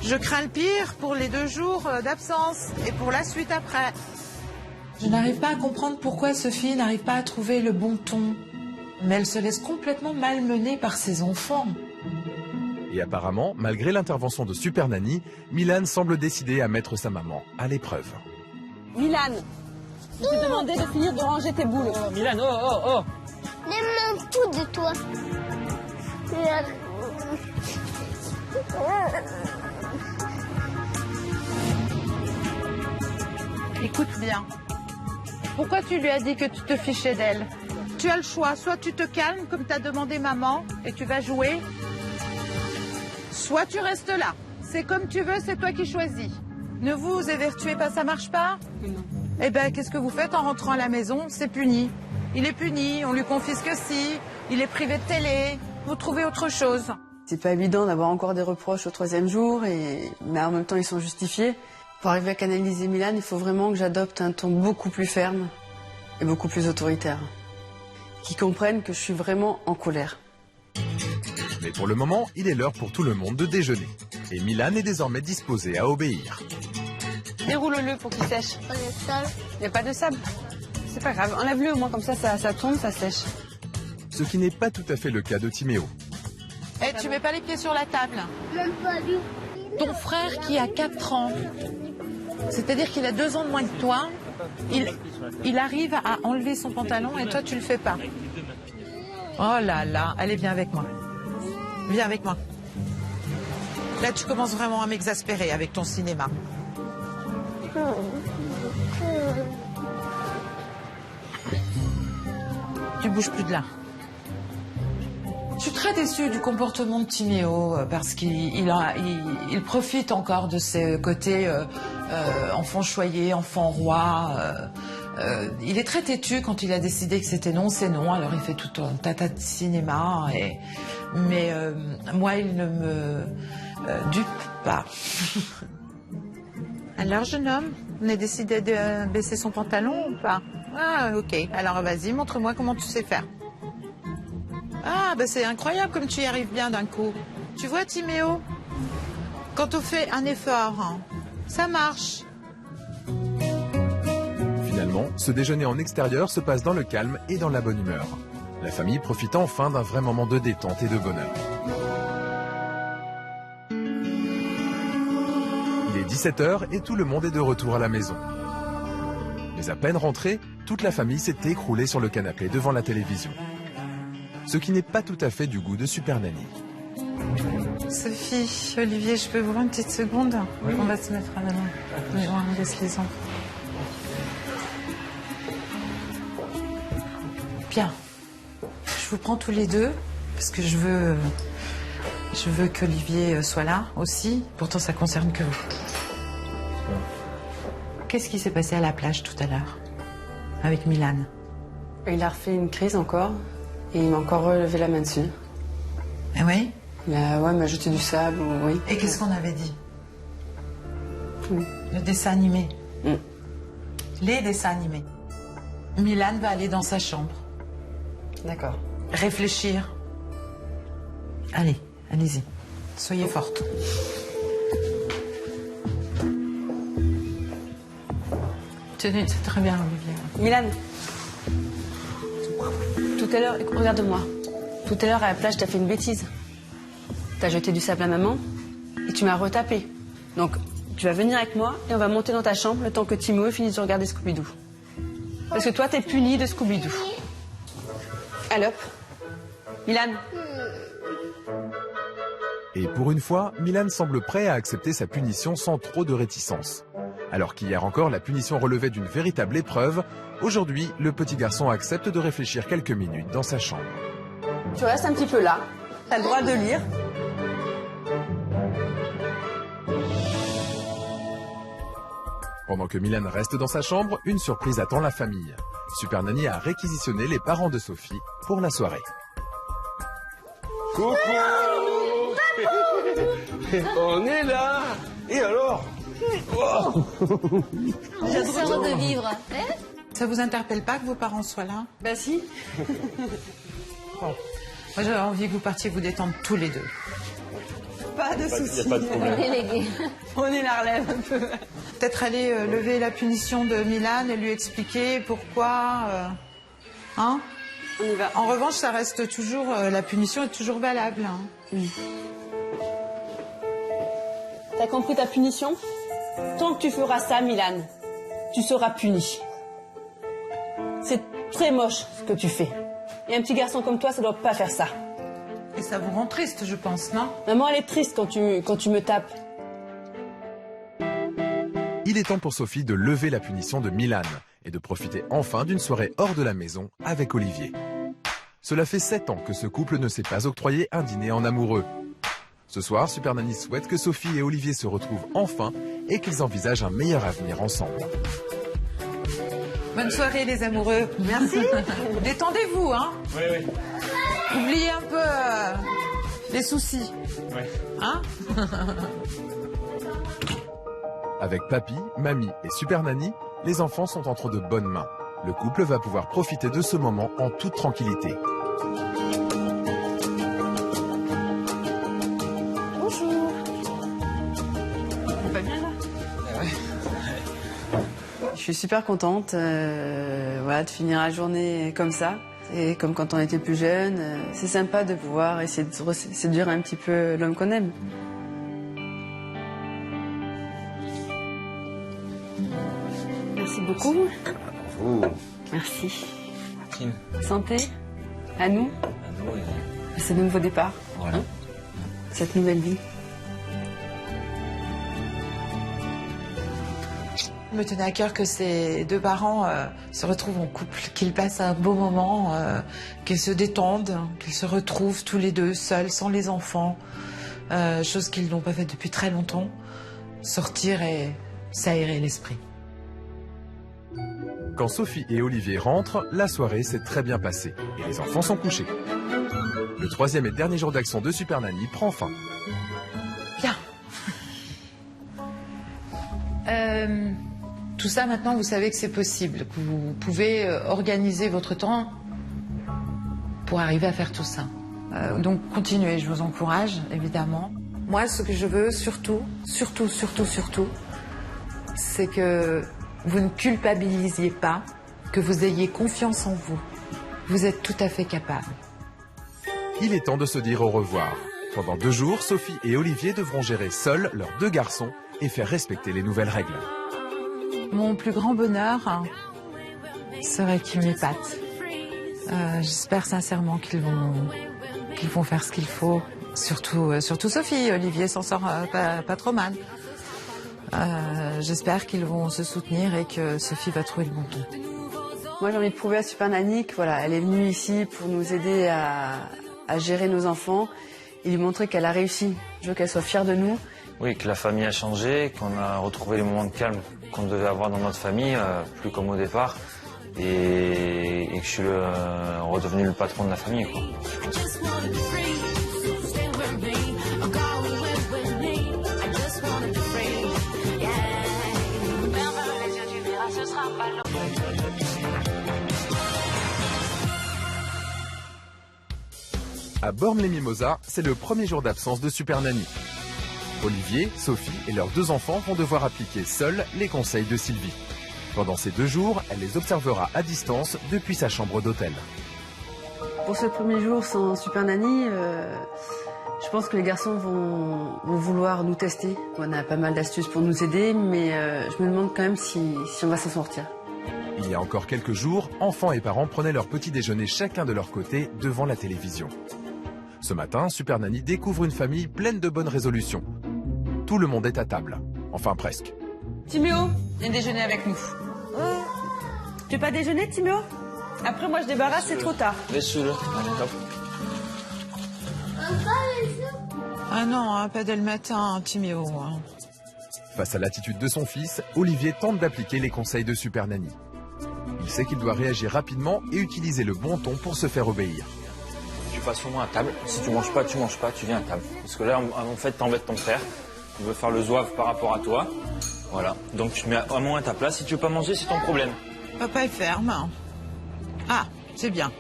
Speaker 5: je crains le pire pour les 2 jours d'absence et pour la suite après. Je n'arrive pas à comprendre pourquoi Sophie n'arrive pas à trouver le bon ton. Mais elle se laisse complètement malmener par ses enfants.
Speaker 1: Et apparemment, malgré l'intervention de Super Nanny, Milan semble décidé à mettre sa maman à l'épreuve.
Speaker 2: Milan, je t'ai demandé de finir de ranger tes boules.
Speaker 4: Milan, oh.
Speaker 3: Même tout de toi.
Speaker 5: Écoute bien. Pourquoi tu lui as dit que tu te fichais d'elle? Tu as le choix. Soit tu te calmes comme t'as demandé maman et tu vas jouer. Soit tu restes là. C'est comme tu veux, c'est toi qui choisis. Ne vous évertuez pas, ça marche pas?
Speaker 2: Non.
Speaker 5: Eh ben, qu'est-ce que vous faites en rentrant à la maison? C'est puni. Il est puni, on lui confisque si, il est privé de télé. Vous trouvez autre chose.
Speaker 6: C'est pas évident d'avoir encore des reproches au 3e jour, mais en même temps ils sont justifiés. Pour arriver à canaliser Milan, il faut vraiment que j'adopte un ton beaucoup plus ferme et beaucoup plus autoritaire. Qu'ils comprennent que je suis vraiment en colère.
Speaker 1: Mais pour le moment, il est l'heure pour tout le monde de déjeuner. Et Milan est désormais disposé à obéir.
Speaker 2: Déroule-le pour qu'il sèche.
Speaker 3: Pas de sable.
Speaker 2: Il n'y a pas de sable. C'est pas grave, enlève-le au moins, comme ça tombe, ça sèche.
Speaker 1: Ce qui n'est pas tout à fait le cas de Timéo.
Speaker 5: Eh, tu mets pas les pieds sur la table.
Speaker 3: Même pas du.
Speaker 5: Ton frère qui a 4 ans, c'est-à-dire qu'il a 2 ans de moins que toi, il arrive à enlever son pantalon et toi tu le fais pas. Oh là là, allez viens avec moi. Viens avec moi. Là tu commences vraiment à m'exaspérer avec ton cinéma. Tu bouges plus de là. Je suis très déçue du comportement de Timéo parce qu'il profite encore de ce côté enfant choyé, enfant roi. Il est très têtu quand il a décidé que c'était non, c'est non. Alors il fait tout un tas de cinéma. Mais moi, il ne me dupe pas. Alors, jeune homme, on a décidé de baisser son pantalon ou pas? Ah, ok. Alors vas-y, montre-moi comment tu sais faire. Ah, bah c'est incroyable comme tu y arrives bien d'un coup. Tu vois, Timéo, quand on fait un effort, hein, ça marche.
Speaker 1: Finalement, ce déjeuner en extérieur se passe dans le calme et dans la bonne humeur. La famille profite enfin d'un vrai moment de détente et de bonheur. Il est 17h et tout le monde est de retour à la maison. Mais à peine rentré, toute la famille s'est écroulée sur le canapé devant la télévision. Ce qui n'est pas tout à fait du goût de Super Nanny.
Speaker 5: Sophie, Olivier, je peux vous voir une petite seconde? Oui. On va se mettre à la main. Oui, on laisse les enfants. Bien. Je vous prends tous les deux parce que je veux qu'Olivier soit là aussi. Pourtant, ça concerne que vous. qu'est-ce qui s'est passé à la plage tout à l'heure avec Milan?
Speaker 6: Il a refait une crise encore et il m'a encore relevé la main dessus.
Speaker 5: Ah oui?
Speaker 6: Il m'a jeté du sable, oui.
Speaker 5: Et qu'est-ce qu'on avait dit? Le dessin animé. Les dessins animés. Milan va aller dans sa chambre.
Speaker 6: D'accord.
Speaker 5: Réfléchir. Allez, allez-y. Soyez forte. Tenez, c'est très bien, Olivier.
Speaker 6: Milan, tout à l'heure, regarde-moi. Tout à l'heure, à la plage, t'as fait une bêtise. T'as jeté du sable à maman et tu m'as retapé. Donc, tu vas venir avec moi et on va monter dans ta chambre le temps que Timo finisse de regarder Scooby-Doo. Parce que toi, t'es puni de Scooby-Doo. Allez hop. Milan.
Speaker 1: Et pour une fois, Milan semble prêt à accepter sa punition sans trop de réticence. Alors qu'hier encore, la punition relevait d'une véritable épreuve, aujourd'hui, le petit garçon accepte de réfléchir quelques minutes dans sa chambre.
Speaker 6: Tu restes un petit peu là. T'as le droit de lire.
Speaker 1: Pendant que Milan reste dans sa chambre, une surprise attend la famille. Super Nanny a réquisitionné les parents de Sophie pour la soirée.
Speaker 10: Coucou. On est là. Et alors?
Speaker 8: Je sors de vivre.
Speaker 5: Ça vous interpelle pas que vos parents soient là?
Speaker 6: Bah si.
Speaker 5: Bon. Moi j'avais envie que vous partiez vous détendre tous les deux.
Speaker 6: Pas de soucis.
Speaker 8: Délégué.
Speaker 6: On est la relève un peu.
Speaker 5: Peut-être aller lever la punition de Milan et lui expliquer pourquoi. Hein?
Speaker 6: On y va.
Speaker 5: En revanche, ça reste toujours. La punition est toujours valable. Hein.
Speaker 6: Oui. T'as compris ta punition? Tant que tu feras ça, Milan, tu seras puni. C'est très moche ce que tu fais. Et un petit garçon comme toi, ça doit pas faire ça.
Speaker 5: Et ça vous rend triste, je pense, non?
Speaker 6: Maman, elle est triste quand tu me tapes.
Speaker 1: Il est temps pour Sophie de lever la punition de Milan et de profiter enfin d'une soirée hors de la maison avec Olivier. Cela fait 7 ans que ce couple ne s'est pas octroyé un dîner en amoureux. Ce soir, Super Nanny souhaite que Sophie et Olivier se retrouvent enfin et qu'ils envisagent un meilleur avenir ensemble.
Speaker 5: Bonne soirée les amoureux. Merci. Détendez-vous, hein.
Speaker 4: Oui, oui.
Speaker 5: Oubliez un peu les soucis.
Speaker 4: Oui.
Speaker 5: Hein?
Speaker 1: Avec Papy, Mamie et Super Nanny, les enfants sont entre de bonnes mains. Le couple va pouvoir profiter de ce moment en toute tranquillité.
Speaker 6: Bonjour. Pas bien là? Je suis super contente de finir la journée comme ça. Et comme quand on était plus jeune, c'est sympa de pouvoir essayer de séduire un petit peu l'homme qu'on aime. Merci beaucoup.
Speaker 10: Oh.
Speaker 6: Merci.
Speaker 4: Martine.
Speaker 6: Santé. À nous.
Speaker 4: À nous,
Speaker 6: À ce nouveau départ.
Speaker 4: Voilà.
Speaker 6: Cette nouvelle vie.
Speaker 5: Il me tenait à cœur que ces deux parents se retrouvent en couple, qu'ils passent un beau moment, qu'ils se détendent, qu'ils se retrouvent tous les deux seuls, sans les enfants, chose qu'ils n'ont pas fait depuis très longtemps, sortir et s'aérer l'esprit.
Speaker 1: Quand Sophie et Olivier rentrent, la soirée s'est très bien passée et les enfants sont couchés. Le 3e et dernier jour d'action de Super Nanny prend fin.
Speaker 5: Bien. Tout ça, maintenant, vous savez que c'est possible, que vous pouvez organiser votre temps pour arriver à faire tout ça. Donc, continuez, je vous encourage, évidemment. Moi, ce que je veux, surtout, c'est que vous ne culpabilisiez pas, que vous ayez confiance en vous. Vous êtes tout à fait capable.
Speaker 1: Il est temps de se dire au revoir. Pendant 2 jours, Sophie et Olivier devront gérer seuls leurs 2 garçons et faire respecter les nouvelles règles.
Speaker 5: Mon plus grand bonheur serait qu'ils m'épatent. J'espère sincèrement qu'ils vont faire ce qu'il faut. Surtout Sophie. Olivier s'en sort pas trop mal. J'espère qu'ils vont se soutenir et que Sophie va trouver le bon ton.
Speaker 6: Moi, j'ai envie de prouver à Super Nanny que, voilà, elle est venue ici pour nous aider à gérer nos enfants et lui montrer qu'elle a réussi. Je veux qu'elle soit fière de nous
Speaker 4: Oui, que la famille a changé, qu'on a retrouvé les moments de calme qu'on devait avoir dans notre famille, plus comme au départ, et que je suis redevenu le patron de la famille, quoi.
Speaker 1: À Bormes-les-Mimosas, c'est le premier jour d'absence de Super Nanny. Olivier, Sophie et leurs 2 enfants vont devoir appliquer seuls les conseils de Sylvie. Pendant ces 2 jours, elle les observera à distance depuis sa chambre d'hôtel.
Speaker 6: Pour ce premier jour sans Super Nanny, je pense que les garçons vont vouloir nous tester. On a pas mal d'astuces pour nous aider, mais je me demande quand même si on va s'en sortir.
Speaker 1: Il y a encore quelques jours, enfants et parents prenaient leur petit déjeuner chacun de leur côté devant la télévision. Ce matin, Super Nanny découvre une famille pleine de bonnes résolutions. Tout le monde est à table. Enfin, presque.
Speaker 2: Timéo, viens déjeuner avec nous. Tu veux pas déjeuner, Timéo? Après, moi, je débarrasse, c'est trop tard.
Speaker 4: Laisse-le. Allez, hop.
Speaker 5: Ah non, pas dès le matin, Timéo.
Speaker 1: Face à l'attitude de son fils, Olivier tente d'appliquer les conseils de Super Nanny. Il sait qu'il doit réagir rapidement et utiliser le bon ton pour se faire obéir.
Speaker 4: Tu passes au moins à table. Si tu manges pas, tu viens à table. Parce que là, en fait, t'embêtes ton frère. Il veut faire le zouave par rapport à toi. Voilà. Donc tu te mets à moins à ta place. Si tu veux pas manger, c'est ton problème.
Speaker 5: Papa est ferme. Ah, c'est bien.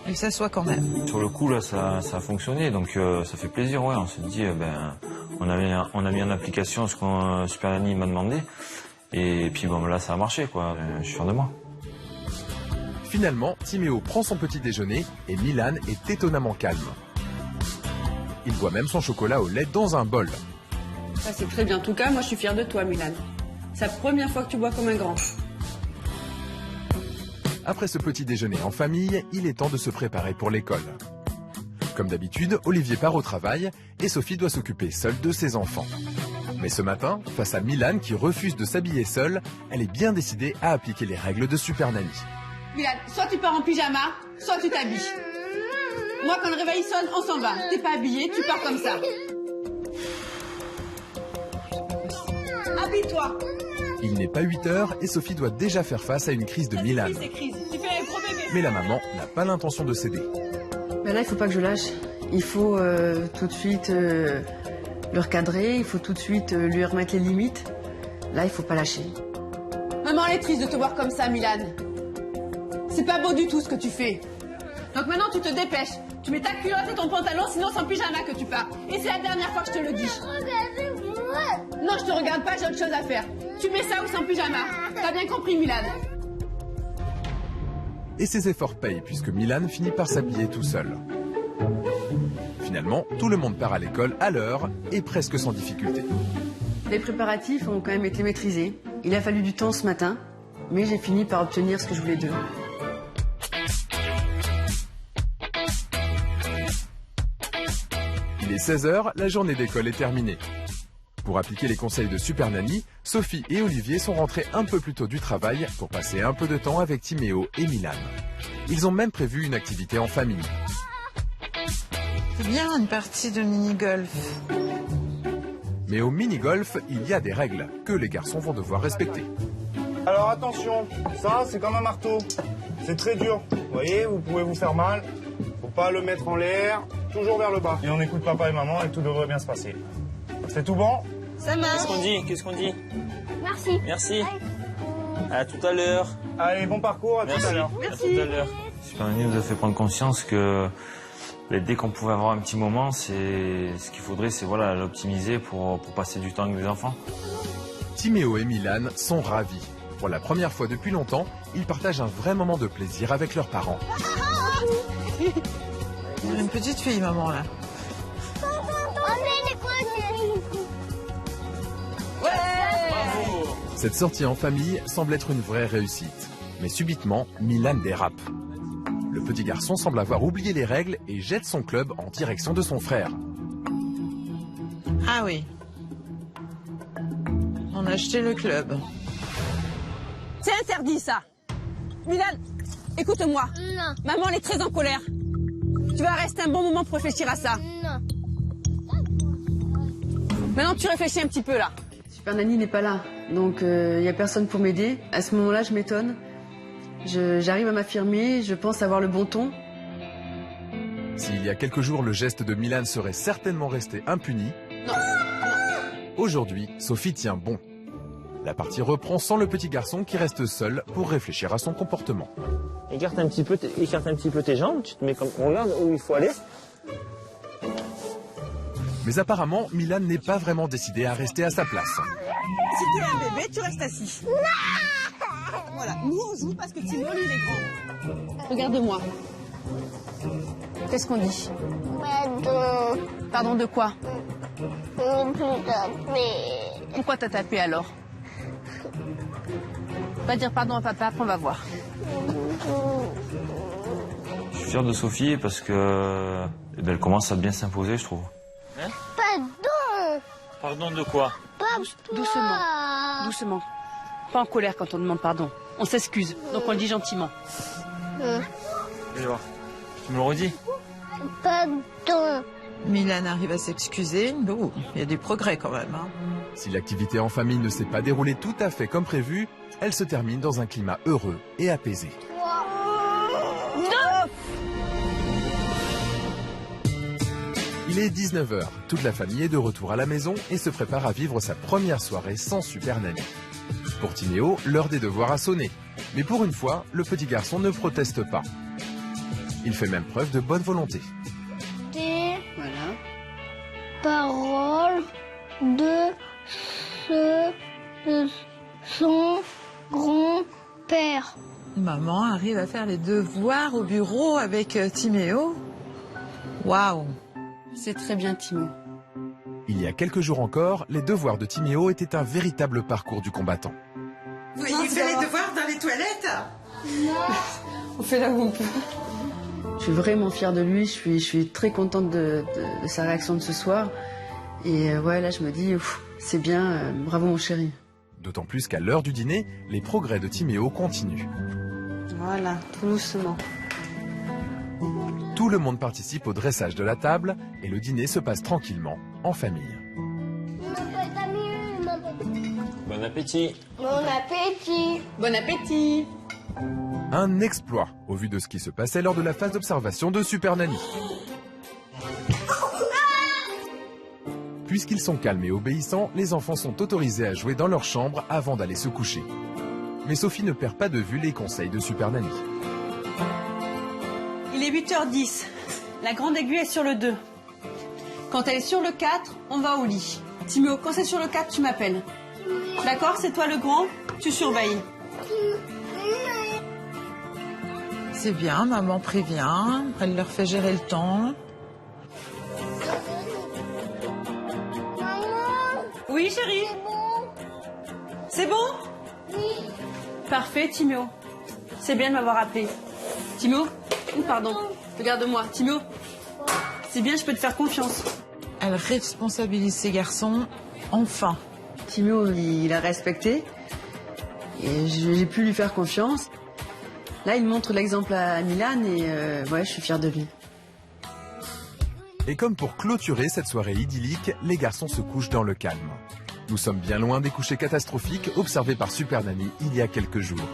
Speaker 5: Il s'assoit quand même.
Speaker 4: Sur le coup, là, ça a fonctionné. Donc ça fait plaisir, ouais. On s'est dit, on a mis en application ce que Super Nanny m'a demandé. Et puis bon, là, ça a marché, quoi. Je suis fier de moi.
Speaker 1: Finalement, Timéo prend son petit déjeuner et Milan est étonnamment calme. Il boit même son chocolat au lait dans un bol.
Speaker 6: Ça, c'est très bien. En tout cas, moi, je suis fière de toi, Milan. C'est la première fois que tu bois comme un grand.
Speaker 1: Après ce petit déjeuner en famille, il est temps de se préparer pour l'école. Comme d'habitude, Olivier part au travail et Sophie doit s'occuper seule de ses enfants. Mais ce matin, face à Milan qui refuse de s'habiller seule, elle est bien décidée à appliquer les règles de Super Nanny.
Speaker 6: Milan, soit tu pars en pyjama, soit tu t'habilles. Moi, quand le réveil sonne, on s'en va. T'es pas habillé, tu pars comme ça. Habille-toi.
Speaker 1: Il n'est pas 8 heures et Sophie doit déjà faire face à une crise de Milan. Mais la maman n'a pas l'intention de céder.
Speaker 6: Ben là, il faut pas que je lâche. Il faut tout de suite le recadrer, il faut tout de suite lui remettre les limites. Là, il faut pas lâcher. Maman, elle est triste de te voir comme ça, Milan. C'est pas beau du tout ce que tu fais. Donc maintenant, tu te dépêches. Tu mets ta culotte et ton pantalon, sinon c'est en pyjama que tu pars. Et c'est la dernière fois que je te le dis. Non, je te regarde pas, j'ai autre chose à faire. Tu mets ça ou c'est en pyjama. T'as bien compris, Milan?
Speaker 1: Et ses efforts payent puisque Milan finit par s'habiller tout seul. Finalement, tout le monde part à l'école à l'heure et presque sans difficulté.
Speaker 6: Les préparatifs ont quand même été maîtrisés. Il a fallu du temps ce matin, mais j'ai fini par obtenir ce que je voulais d'eux.
Speaker 1: Il est 16h, la journée d'école est terminée. Pour appliquer les conseils de Super Nanny, Sophie et Olivier sont rentrés un peu plus tôt du travail pour passer un peu de temps avec Timéo et Milan. Ils ont même prévu une activité en famille.
Speaker 5: C'est bien une partie de mini-golf.
Speaker 1: Mais au mini-golf, il y a des règles que les garçons vont devoir respecter.
Speaker 11: Alors attention, ça c'est comme un marteau. C'est très dur. Vous voyez, vous pouvez vous faire mal. Faut pas le mettre en l'air, toujours vers le bas. Et on écoute papa et maman et tout devrait bien se passer. C'est tout bon?
Speaker 2: Ça marche.
Speaker 4: Qu'est-ce qu'on dit?
Speaker 3: Merci.
Speaker 4: Merci. À tout à l'heure.
Speaker 11: Allez, bon parcours, à tout à l'heure.
Speaker 6: Merci.
Speaker 4: À tout à l'heure. Super Nanny nous a fait prendre conscience que dès qu'on pouvait avoir un petit moment, ce qu'il faudrait, c'est voilà, l'optimiser pour passer du temps avec les enfants.
Speaker 1: Timéo et Milan sont ravis. Pour la première fois depuis longtemps, ils partagent un vrai moment de plaisir avec leurs parents.
Speaker 5: Une petite fille, maman, là.
Speaker 1: Cette sortie en famille semble être une vraie réussite. Mais subitement, Milan dérape. Le petit garçon semble avoir oublié les règles et jette son club en direction de son frère.
Speaker 5: Ah oui. On a acheté le club.
Speaker 2: C'est interdit, ça. Milan, écoute-moi.
Speaker 3: Non.
Speaker 2: Maman, elle est très en colère. Tu vas rester un bon moment pour réfléchir à ça.
Speaker 3: Non.
Speaker 2: Maintenant, tu réfléchis un petit peu là.
Speaker 6: Super Nanny n'est pas là, donc il n'y a personne pour m'aider. À ce moment-là, je m'étonne. J'arrive à m'affirmer, je pense avoir le bon ton.
Speaker 1: S'il y a quelques jours, le geste de Milan serait certainement resté impuni, aujourd'hui, Sophie tient bon. La partie reprend sans le petit garçon qui reste seul pour réfléchir à son comportement.
Speaker 4: Écarte un petit peu tes jambes, tu te mets comme... Regarde où il faut aller.
Speaker 1: Mais apparemment, Milan n'est pas vraiment décidé à rester à sa place.
Speaker 2: Si tu es un bébé, tu restes assis. Voilà, nous on joue parce que Timo, lui, il est grand. Regarde-moi. Qu'est-ce qu'on dit?
Speaker 3: Pardon.
Speaker 2: Pardon de quoi?
Speaker 3: Plus tapé.
Speaker 2: Pourquoi t'as tapé alors? Va dire pardon à papa, après on va voir.
Speaker 4: Je suis fier de Sophie parce que elle commence à bien s'imposer, je trouve. Hein?
Speaker 3: Pardon.
Speaker 4: Pardon de quoi?
Speaker 2: Doucement, doucement. Pas en colère quand on demande pardon. On s'excuse, donc on le dit gentiment.
Speaker 4: Allez voir. Tu me le redis?
Speaker 3: Pardon.
Speaker 5: Milan arrive à s'excuser. Bon, il y a des progrès quand même. Hein.
Speaker 1: Si l'activité en famille ne s'est pas déroulée tout à fait comme prévu, elle se termine dans un climat heureux et apaisé. Il est 19h, toute la famille est de retour à la maison et se prépare à vivre sa première soirée sans Super Nanny. Pour Timéo, l'heure des devoirs a sonné. Mais pour une fois, le petit garçon ne proteste pas. Il fait même preuve de bonne volonté.
Speaker 3: Des
Speaker 2: Voilà.
Speaker 3: paroles de son grand-père.
Speaker 5: Maman arrive à faire les devoirs au bureau avec Timéo. Waouh!
Speaker 6: C'est très bien, Timo.
Speaker 1: Il y a quelques jours encore, les devoirs de Timéo étaient un véritable parcours du combattant.
Speaker 5: Il fait les devoirs dans les toilettes?
Speaker 6: On fait là où on peut. Je suis vraiment fière de lui, je suis très contente de sa réaction de ce soir. Et ouais, là je me dis, c'est bien, bravo mon chéri.
Speaker 1: D'autant plus qu'à l'heure du dîner, les progrès de Timéo continuent.
Speaker 6: Voilà, tout doucement.
Speaker 1: Tout le monde participe au dressage de la table et le dîner se passe tranquillement, en famille.
Speaker 4: Bon appétit.
Speaker 3: Bon appétit.
Speaker 2: Bon appétit.
Speaker 1: Un exploit au vu de ce qui se passait lors de la phase d'observation de Super Nanny. Puisqu'ils sont calmes et obéissants, les enfants sont autorisés à jouer dans leur chambre avant d'aller se coucher. Mais Sophie ne perd pas de vue les conseils de Super Nanny.
Speaker 2: Il est 8h10. La grande aiguille est sur le 2. Quand elle est sur le 4, on va au lit. Timéo, quand c'est sur le 4, tu m'appelles. D'accord, c'est toi le grand, tu surveilles.
Speaker 5: C'est bien, maman prévient, elle leur fait gérer le temps.
Speaker 2: Oui, chérie. C'est bon?
Speaker 3: Oui.
Speaker 2: Parfait, Timéo. C'est bien de m'avoir appelé. Timéo? Pardon. Regarde-moi. Timéo? C'est bien, je peux te faire confiance.
Speaker 5: Elle responsabilise ses garçons, enfin.
Speaker 6: Timéo, il a respecté. Et j'ai pu lui faire confiance. Là, il montre l'exemple à Milan et ouais, je suis fière de lui.
Speaker 1: Et comme pour clôturer cette soirée idyllique, les garçons se couchent dans le calme. Nous sommes bien loin des couchers catastrophiques observés par Super Nanny il y a quelques jours.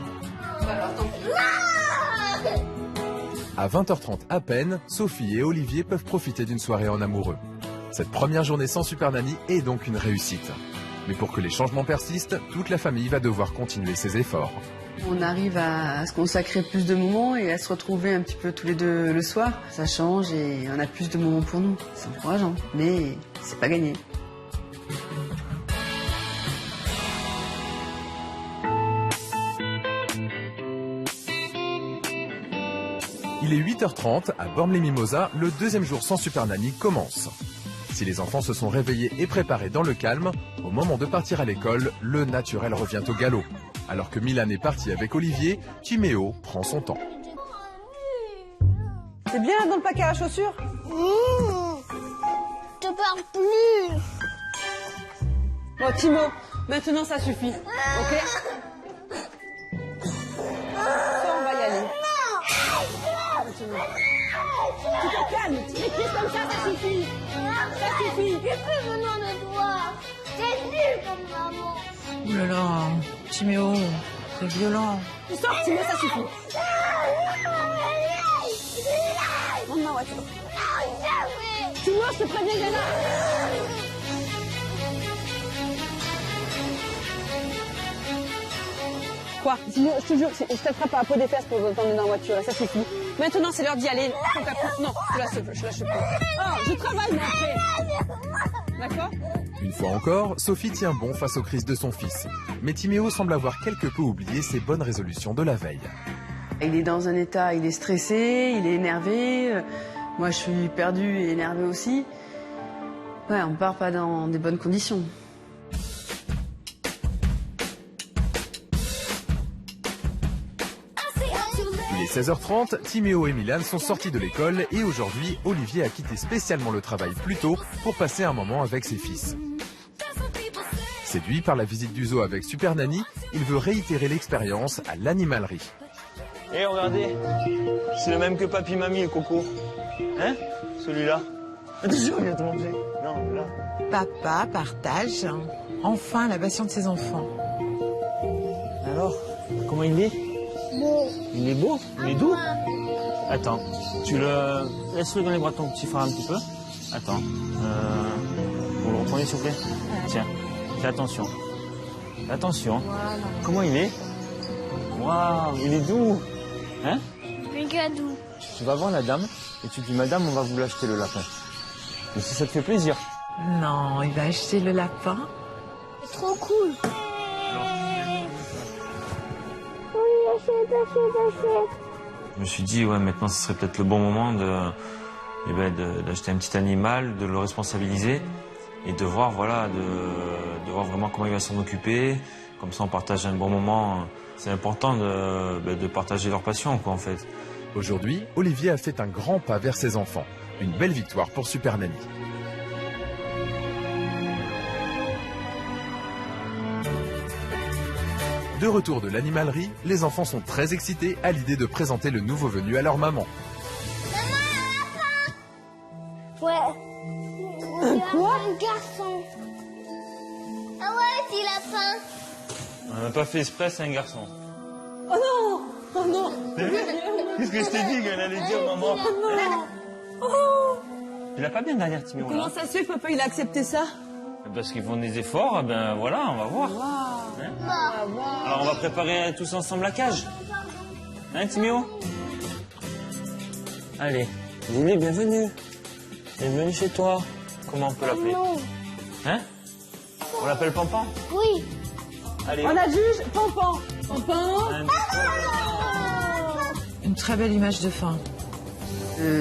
Speaker 1: À 20h30 à peine, Sophie et Olivier peuvent profiter d'une soirée en amoureux. Cette première journée sans Super Nanny est donc une réussite. Mais pour que les changements persistent, toute la famille va devoir continuer ses efforts.
Speaker 6: On arrive à se consacrer plus de moments et à se retrouver un petit peu tous les deux le soir. Ça change et on a plus de moments pour nous. C'est encourageant, mais c'est pas gagné.
Speaker 1: Il est 8h30, à Bormes-les-Mimosas, le deuxième jour sans Super Nanny commence. Si les enfants se sont réveillés et préparés dans le calme, au moment de partir à l'école, le naturel revient au galop. Alors que Milan est parti avec Olivier, Timéo prend son temps.
Speaker 2: C'est bien dans le paquet à chaussures?
Speaker 3: Je parle plus.
Speaker 2: Bon, Timo, maintenant ça suffit. Ok? Ça, on va y aller. Tu te calmes, tu écris comme ça suffit. Ça suffit.
Speaker 3: J'ai plus besoin de toi.
Speaker 5: là là, Timéo, c'est violent.
Speaker 2: Tu sors, Timéo, ça suffit. Monte ma voiture. Timéo, je te préviens, il y en a. Quoi? Timéo, je te jure, je t'attrape à la peau des fesses pour t'emmener dans la voiture, et ça suffit. Maintenant, c'est l'heure d'y aller. Non, je lâche pas. Ah, je travaille, mais après. D'accord?
Speaker 1: Une fois encore, Sophie tient bon face aux crises de son fils. Mais Timéo semble avoir quelque peu oublié ses bonnes résolutions de la veille.
Speaker 6: Il est dans un état, il est stressé, il est énervé. Moi, je suis perdue et énervée aussi. Ouais, on part pas dans des bonnes conditions.
Speaker 1: Il est 16h30, Timéo et Milan sont sortis de l'école et aujourd'hui, Olivier a quitté spécialement le travail plus tôt pour passer un moment avec ses fils. Séduit par la visite du zoo avec Super Nanny, il veut réitérer l'expérience à l'animalerie.
Speaker 4: Eh, regardez, c'est le même que papy, mamie et Coco. Hein? Celui-là. Attention, il vient te manger. Non, là.
Speaker 5: Papa partage enfin la passion de ses enfants.
Speaker 4: Alors, comment il est?
Speaker 3: Beau.
Speaker 4: Il est beau? Il est doux? Attends, tu le... Laisse-le dans les bras de ton petit frère un petit peu. Attends, vous le reprenez s'il vous plaît? Tiens, fais attention. Fais attention.
Speaker 3: Voilà.
Speaker 4: Comment il est? Waouh, il est doux. Hein?
Speaker 3: Méga doux.
Speaker 4: Tu vas voir la dame et tu dis, madame, on va vous l'acheter le lapin. Et si ça te fait plaisir.
Speaker 5: Non, il va acheter le lapin.
Speaker 3: C'est trop cool. Oui, achète.
Speaker 4: Je me suis dit, ouais, maintenant, ce serait peut-être le bon moment d'acheter un petit animal, de le responsabiliser et de voir, voilà, de voir vraiment comment il va s'en occuper. Comme ça, on partage un bon moment. C'est important de partager leur passion, quoi, en fait.
Speaker 1: Aujourd'hui, Olivier a fait un grand pas vers ses enfants. Une belle victoire pour Super Nanny. De retour de l'animalerie, les enfants sont très excités à l'idée de présenter le nouveau venu à leur maman.
Speaker 3: Ouais. Quoi? Un garçon. Ah ouais, c'est lapin.
Speaker 4: On n'a pas fait exprès, c'est un garçon.
Speaker 2: Oh non! Oh non!
Speaker 4: Qu'est-ce que je t'ai dit qu'elle allait dire, maman? Tu l'as pas bien derrière, Timéo, là?
Speaker 2: Comment ça se fait que papa il a accepté ça?
Speaker 4: Parce qu'ils font des efforts, ben voilà, on va voir. Hein? Alors on va préparer tous ensemble la cage. Hein, Timéo? Allez, dis-lui bienvenue. Bienvenue chez toi. Comment on peut l'appeler? Hein? On l'appelle Pampan?
Speaker 3: Oui.
Speaker 4: Allez.
Speaker 2: On adjuge Pampan. Pampan.
Speaker 5: Une très belle image de fin.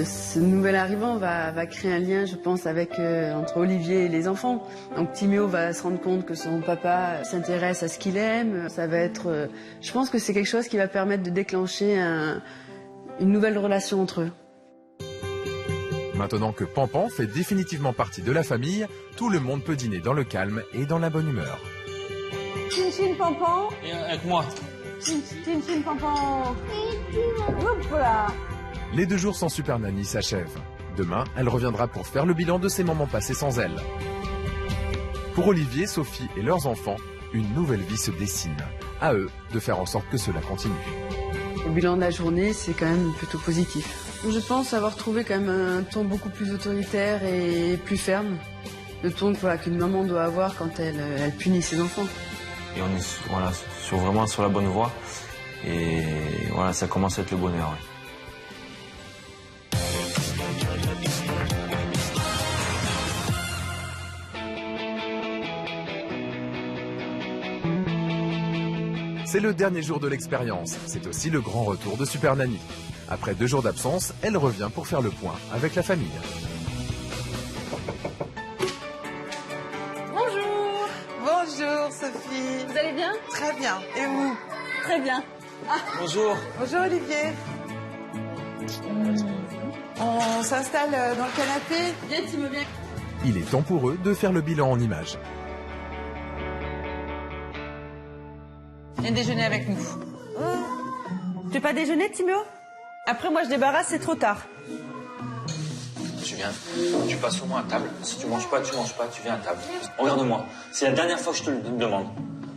Speaker 6: Ce nouvel arrivant va créer un lien, je pense, entre Olivier et les enfants. Donc Timéo va se rendre compte que son papa s'intéresse à ce qu'il aime. Ça va être, je pense que c'est quelque chose qui va permettre de déclencher une nouvelle relation entre eux.
Speaker 1: Maintenant que Pampan fait définitivement partie de la famille, tout le monde peut dîner dans le calme et dans la bonne humeur.
Speaker 2: Chin chin Pampan.
Speaker 4: Et avec moi.
Speaker 2: Chin chin Pampan. Hop là.
Speaker 1: Les 2 jours sans Super Nanny s'achèvent. Demain, elle reviendra pour faire le bilan de ses moments passés sans elle. Pour Olivier, Sophie et leurs enfants, une nouvelle vie se dessine. À eux de faire en sorte que cela continue.
Speaker 6: Le bilan de la journée, c'est quand même plutôt positif. Je pense avoir trouvé quand même un ton beaucoup plus autoritaire et plus ferme. Le ton qu'une maman doit avoir quand elle punit ses enfants.
Speaker 4: Et on est vraiment sur la bonne voie. Et voilà, ça commence à être le bonheur. Ouais.
Speaker 1: C'est le dernier jour de l'expérience. C'est aussi le grand retour de Super Nanny. Après 2 jours d'absence, elle revient pour faire le point avec la famille.
Speaker 5: Bonjour. Bonjour Sophie.
Speaker 2: Vous allez bien?
Speaker 5: Très bien. Et vous?
Speaker 2: Très bien.
Speaker 4: Bonjour.
Speaker 5: Bonjour Olivier. On s'installe dans le canapé.
Speaker 2: Viens, Timéo, viens.
Speaker 1: Il est temps pour eux de faire le bilan en images.
Speaker 2: Viens déjeuner avec nous. Tu veux pas déjeuner, Timéo? Après, moi, je débarrasse, c'est trop tard.
Speaker 4: Tu viens, tu passes au moins à table. Si tu manges pas, tu viens à table. Regarde-moi, c'est la dernière fois que je te le demande.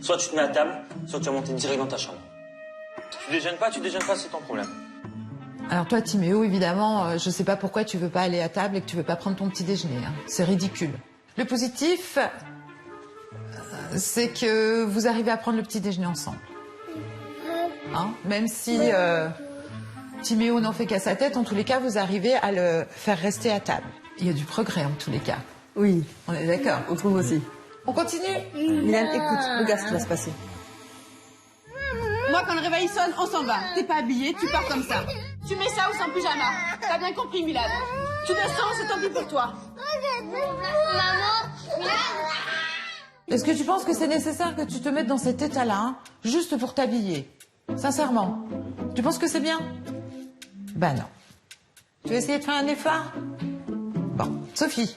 Speaker 4: Soit tu te mets à table, soit tu vas monter direct dans ta chambre. Tu déjeunes pas, c'est ton problème.
Speaker 5: Alors toi, Timéo, évidemment, je sais pas pourquoi tu veux pas aller à table et que tu veux pas prendre ton petit déjeuner. Hein. C'est ridicule. Le positif, c'est que vous arrivez à prendre le petit déjeuner ensemble. Hein? Même si Timéo n'en fait qu'à sa tête, en tous les cas, vous arrivez à le faire rester à table. Il y a du progrès en tous les cas.
Speaker 6: Oui.
Speaker 5: On est d'accord?
Speaker 6: On trouve aussi.
Speaker 5: On continue?
Speaker 6: Milan, écoute, regarde ce qui va se passer. Moi, quand le réveil sonne, on s'en va. T'es pas habillée, tu pars comme ça. Tu mets ça ou sans pyjama. T'as bien compris, Milan. Tu descends, c'est tant pis pour toi.
Speaker 3: Maman,
Speaker 5: Est-ce que tu penses que c'est nécessaire que tu te mettes dans cet état-là, hein, juste pour t'habiller? Sincèrement. Tu penses que c'est bien? Ben non. Tu veux essayer de faire un effort? Bon, Sophie.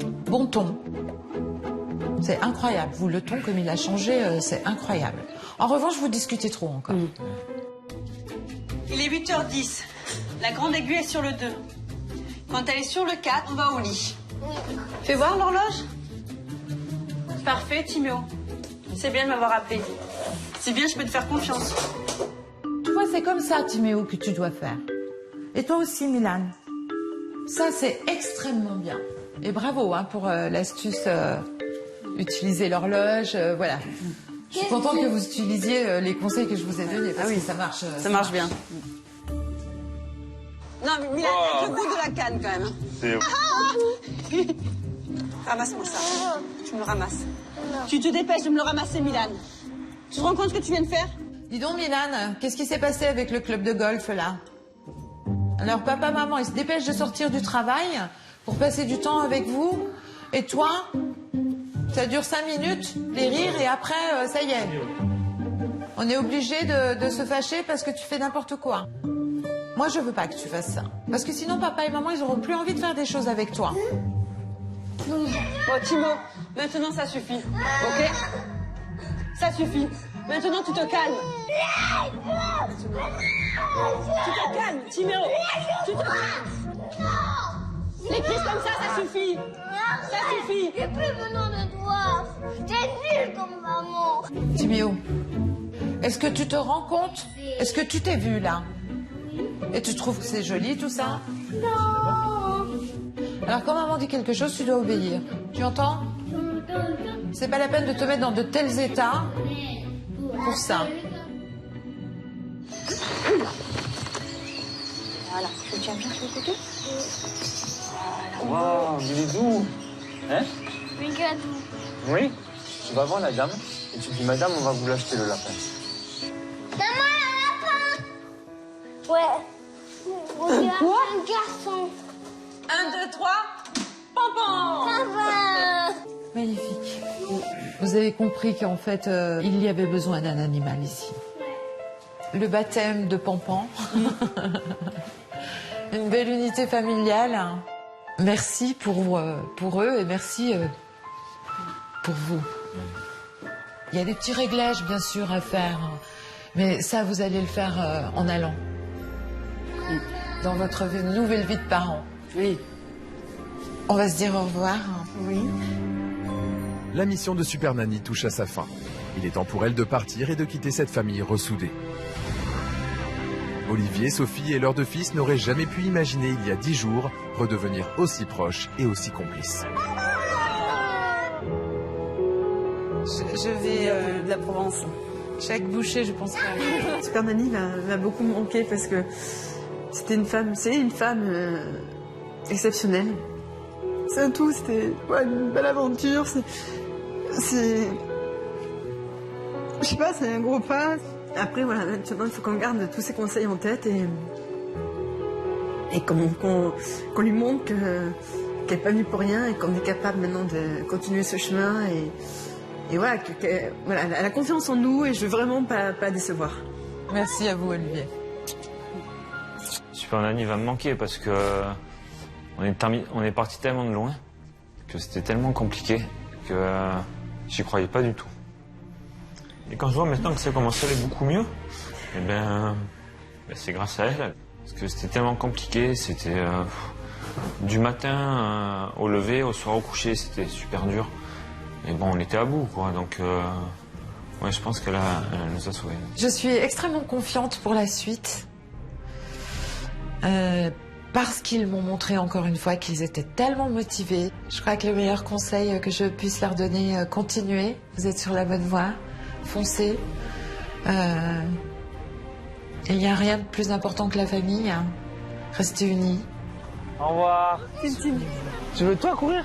Speaker 5: Bon ton. C'est incroyable. Vous, le ton, comme il a changé, c'est incroyable. En revanche, vous discutez trop encore.
Speaker 2: Il est 8h10. La grande aiguille est sur le 2. Quand elle est sur le 4, on va au lit. Fais voir l'horloge. Parfait, Timéo. C'est bien de m'avoir appelé. C'est bien, je peux te faire confiance.
Speaker 5: Tu vois, c'est comme ça, Timéo, que tu dois faire. Et toi aussi, Milan. Ça, c'est extrêmement bien. Et bravo hein, pour l'astuce, utiliser l'horloge, voilà. Je suis contente que vous utilisiez les conseils que je vous ai donnés, parce que ça marche.
Speaker 6: Ça marche bien.
Speaker 2: Non, mais Milan, avec le goût de la canne, quand même.
Speaker 4: C'est...
Speaker 2: Ramasse-moi ça. Tu me le ramasses. Tu te dépêches de me le ramasser, Milan. Tu te rends compte ce que tu viens de faire?
Speaker 5: Dis donc, Milan, qu'est-ce qui s'est passé avec le club de golf, là? Alors, papa, maman, ils se dépêchent de sortir du travail pour passer du temps avec vous. Et toi, ça dure 5 minutes, les rires, et après, ça y est. On est obligé de se fâcher parce que tu fais n'importe quoi. Moi, je veux pas que tu fasses ça. Parce que sinon, papa et maman, ils auront plus envie de faire des choses avec toi.
Speaker 2: Bon, Timo, maintenant ça suffit, ok? Ça suffit. Maintenant, tu te calmes. Tu te calmes, Timéo. Tu te calmes. Les crises comme ça suffit. Ça suffit.
Speaker 3: J'ai plus besoin de toi. T'es nulle comme maman.
Speaker 5: Timéo, est-ce que tu te rends compte? Est-ce que tu t'es vu, là? Et tu trouves que c'est joli, tout ça?
Speaker 3: Non.
Speaker 5: Alors, quand maman dit quelque chose, tu dois obéir. Tu entends? C'est pas la peine de te mettre dans de tels états pour ça.
Speaker 2: Voilà, je tiens bien sur le côté.
Speaker 10: Waouh, il est doux. Hein?
Speaker 3: Regarde-nous.
Speaker 10: Oui. Tu vas voir la dame et tu dis, madame, on va vous l'acheter le lapin.
Speaker 3: Maman, un lapin. Ouais. Regarde,
Speaker 2: Quoi?
Speaker 3: un garçon.
Speaker 2: 1, 2, 3. Pompon.
Speaker 3: Papa.
Speaker 5: Magnifique. Vous avez compris qu'en fait, il y avait besoin d'un animal ici. Le baptême de Pampan. Une belle unité familiale. Merci pour eux et merci pour vous. Il y a des petits réglages, bien sûr, à faire. Mais ça, vous allez le faire en allant. Dans votre nouvelle vie de parents.
Speaker 6: Oui.
Speaker 5: On va se dire au revoir.
Speaker 6: Oui.
Speaker 1: La mission de Super Nanny touche à sa fin. Il est temps pour elle de partir et de quitter cette famille ressoudée. Olivier, Sophie et leurs 2 fils n'auraient jamais pu imaginer il y a 10 jours redevenir aussi proches et aussi complices.
Speaker 5: Je vais
Speaker 6: De la Provence.
Speaker 5: chaque bouchée, je pense que...
Speaker 6: Super Nanny m'a beaucoup manqué parce que c'est une femme exceptionnelle. C'est un tout, c'était une belle aventure. Je sais pas, c'est un gros pas. Après, voilà, maintenant, il faut qu'on garde tous ces conseils en tête et qu'on lui montre qu'elle n'est pas venue pour rien et qu'on est capable maintenant de continuer ce chemin. Et voilà, elle a confiance en nous et je veux vraiment pas la décevoir.
Speaker 5: Merci à vous, Olivier.
Speaker 4: Super Nanny va me manquer parce que on est parti tellement de loin que c'était tellement compliqué que j'y croyais pas du tout. Et quand je vois maintenant que ça commence à aller beaucoup mieux, eh ben c'est grâce à elle. Parce que c'était tellement compliqué, c'était du matin au lever, au soir au coucher, c'était super dur. Et bon, on était à bout, quoi. Donc Ouais, je pense qu'elle nous a sauvés.
Speaker 5: Je suis extrêmement confiante pour la suite. Parce qu'ils m'ont montré encore une fois qu'ils étaient tellement motivés. Je crois que le meilleur conseil que je puisse leur donner, continuez. Vous êtes sur la bonne voie. Foncez. Il n'y a rien de plus important que la famille. Hein. Restez unis.
Speaker 12: Au revoir. Tu veux toi courir?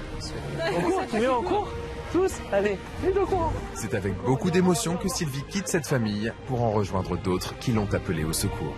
Speaker 12: On court? Tu veux en cours? Tous? Allez, vite au courant.
Speaker 1: C'est avec beaucoup d'émotion que Sylvie quitte cette famille pour en rejoindre d'autres qui l'ont appelée au secours.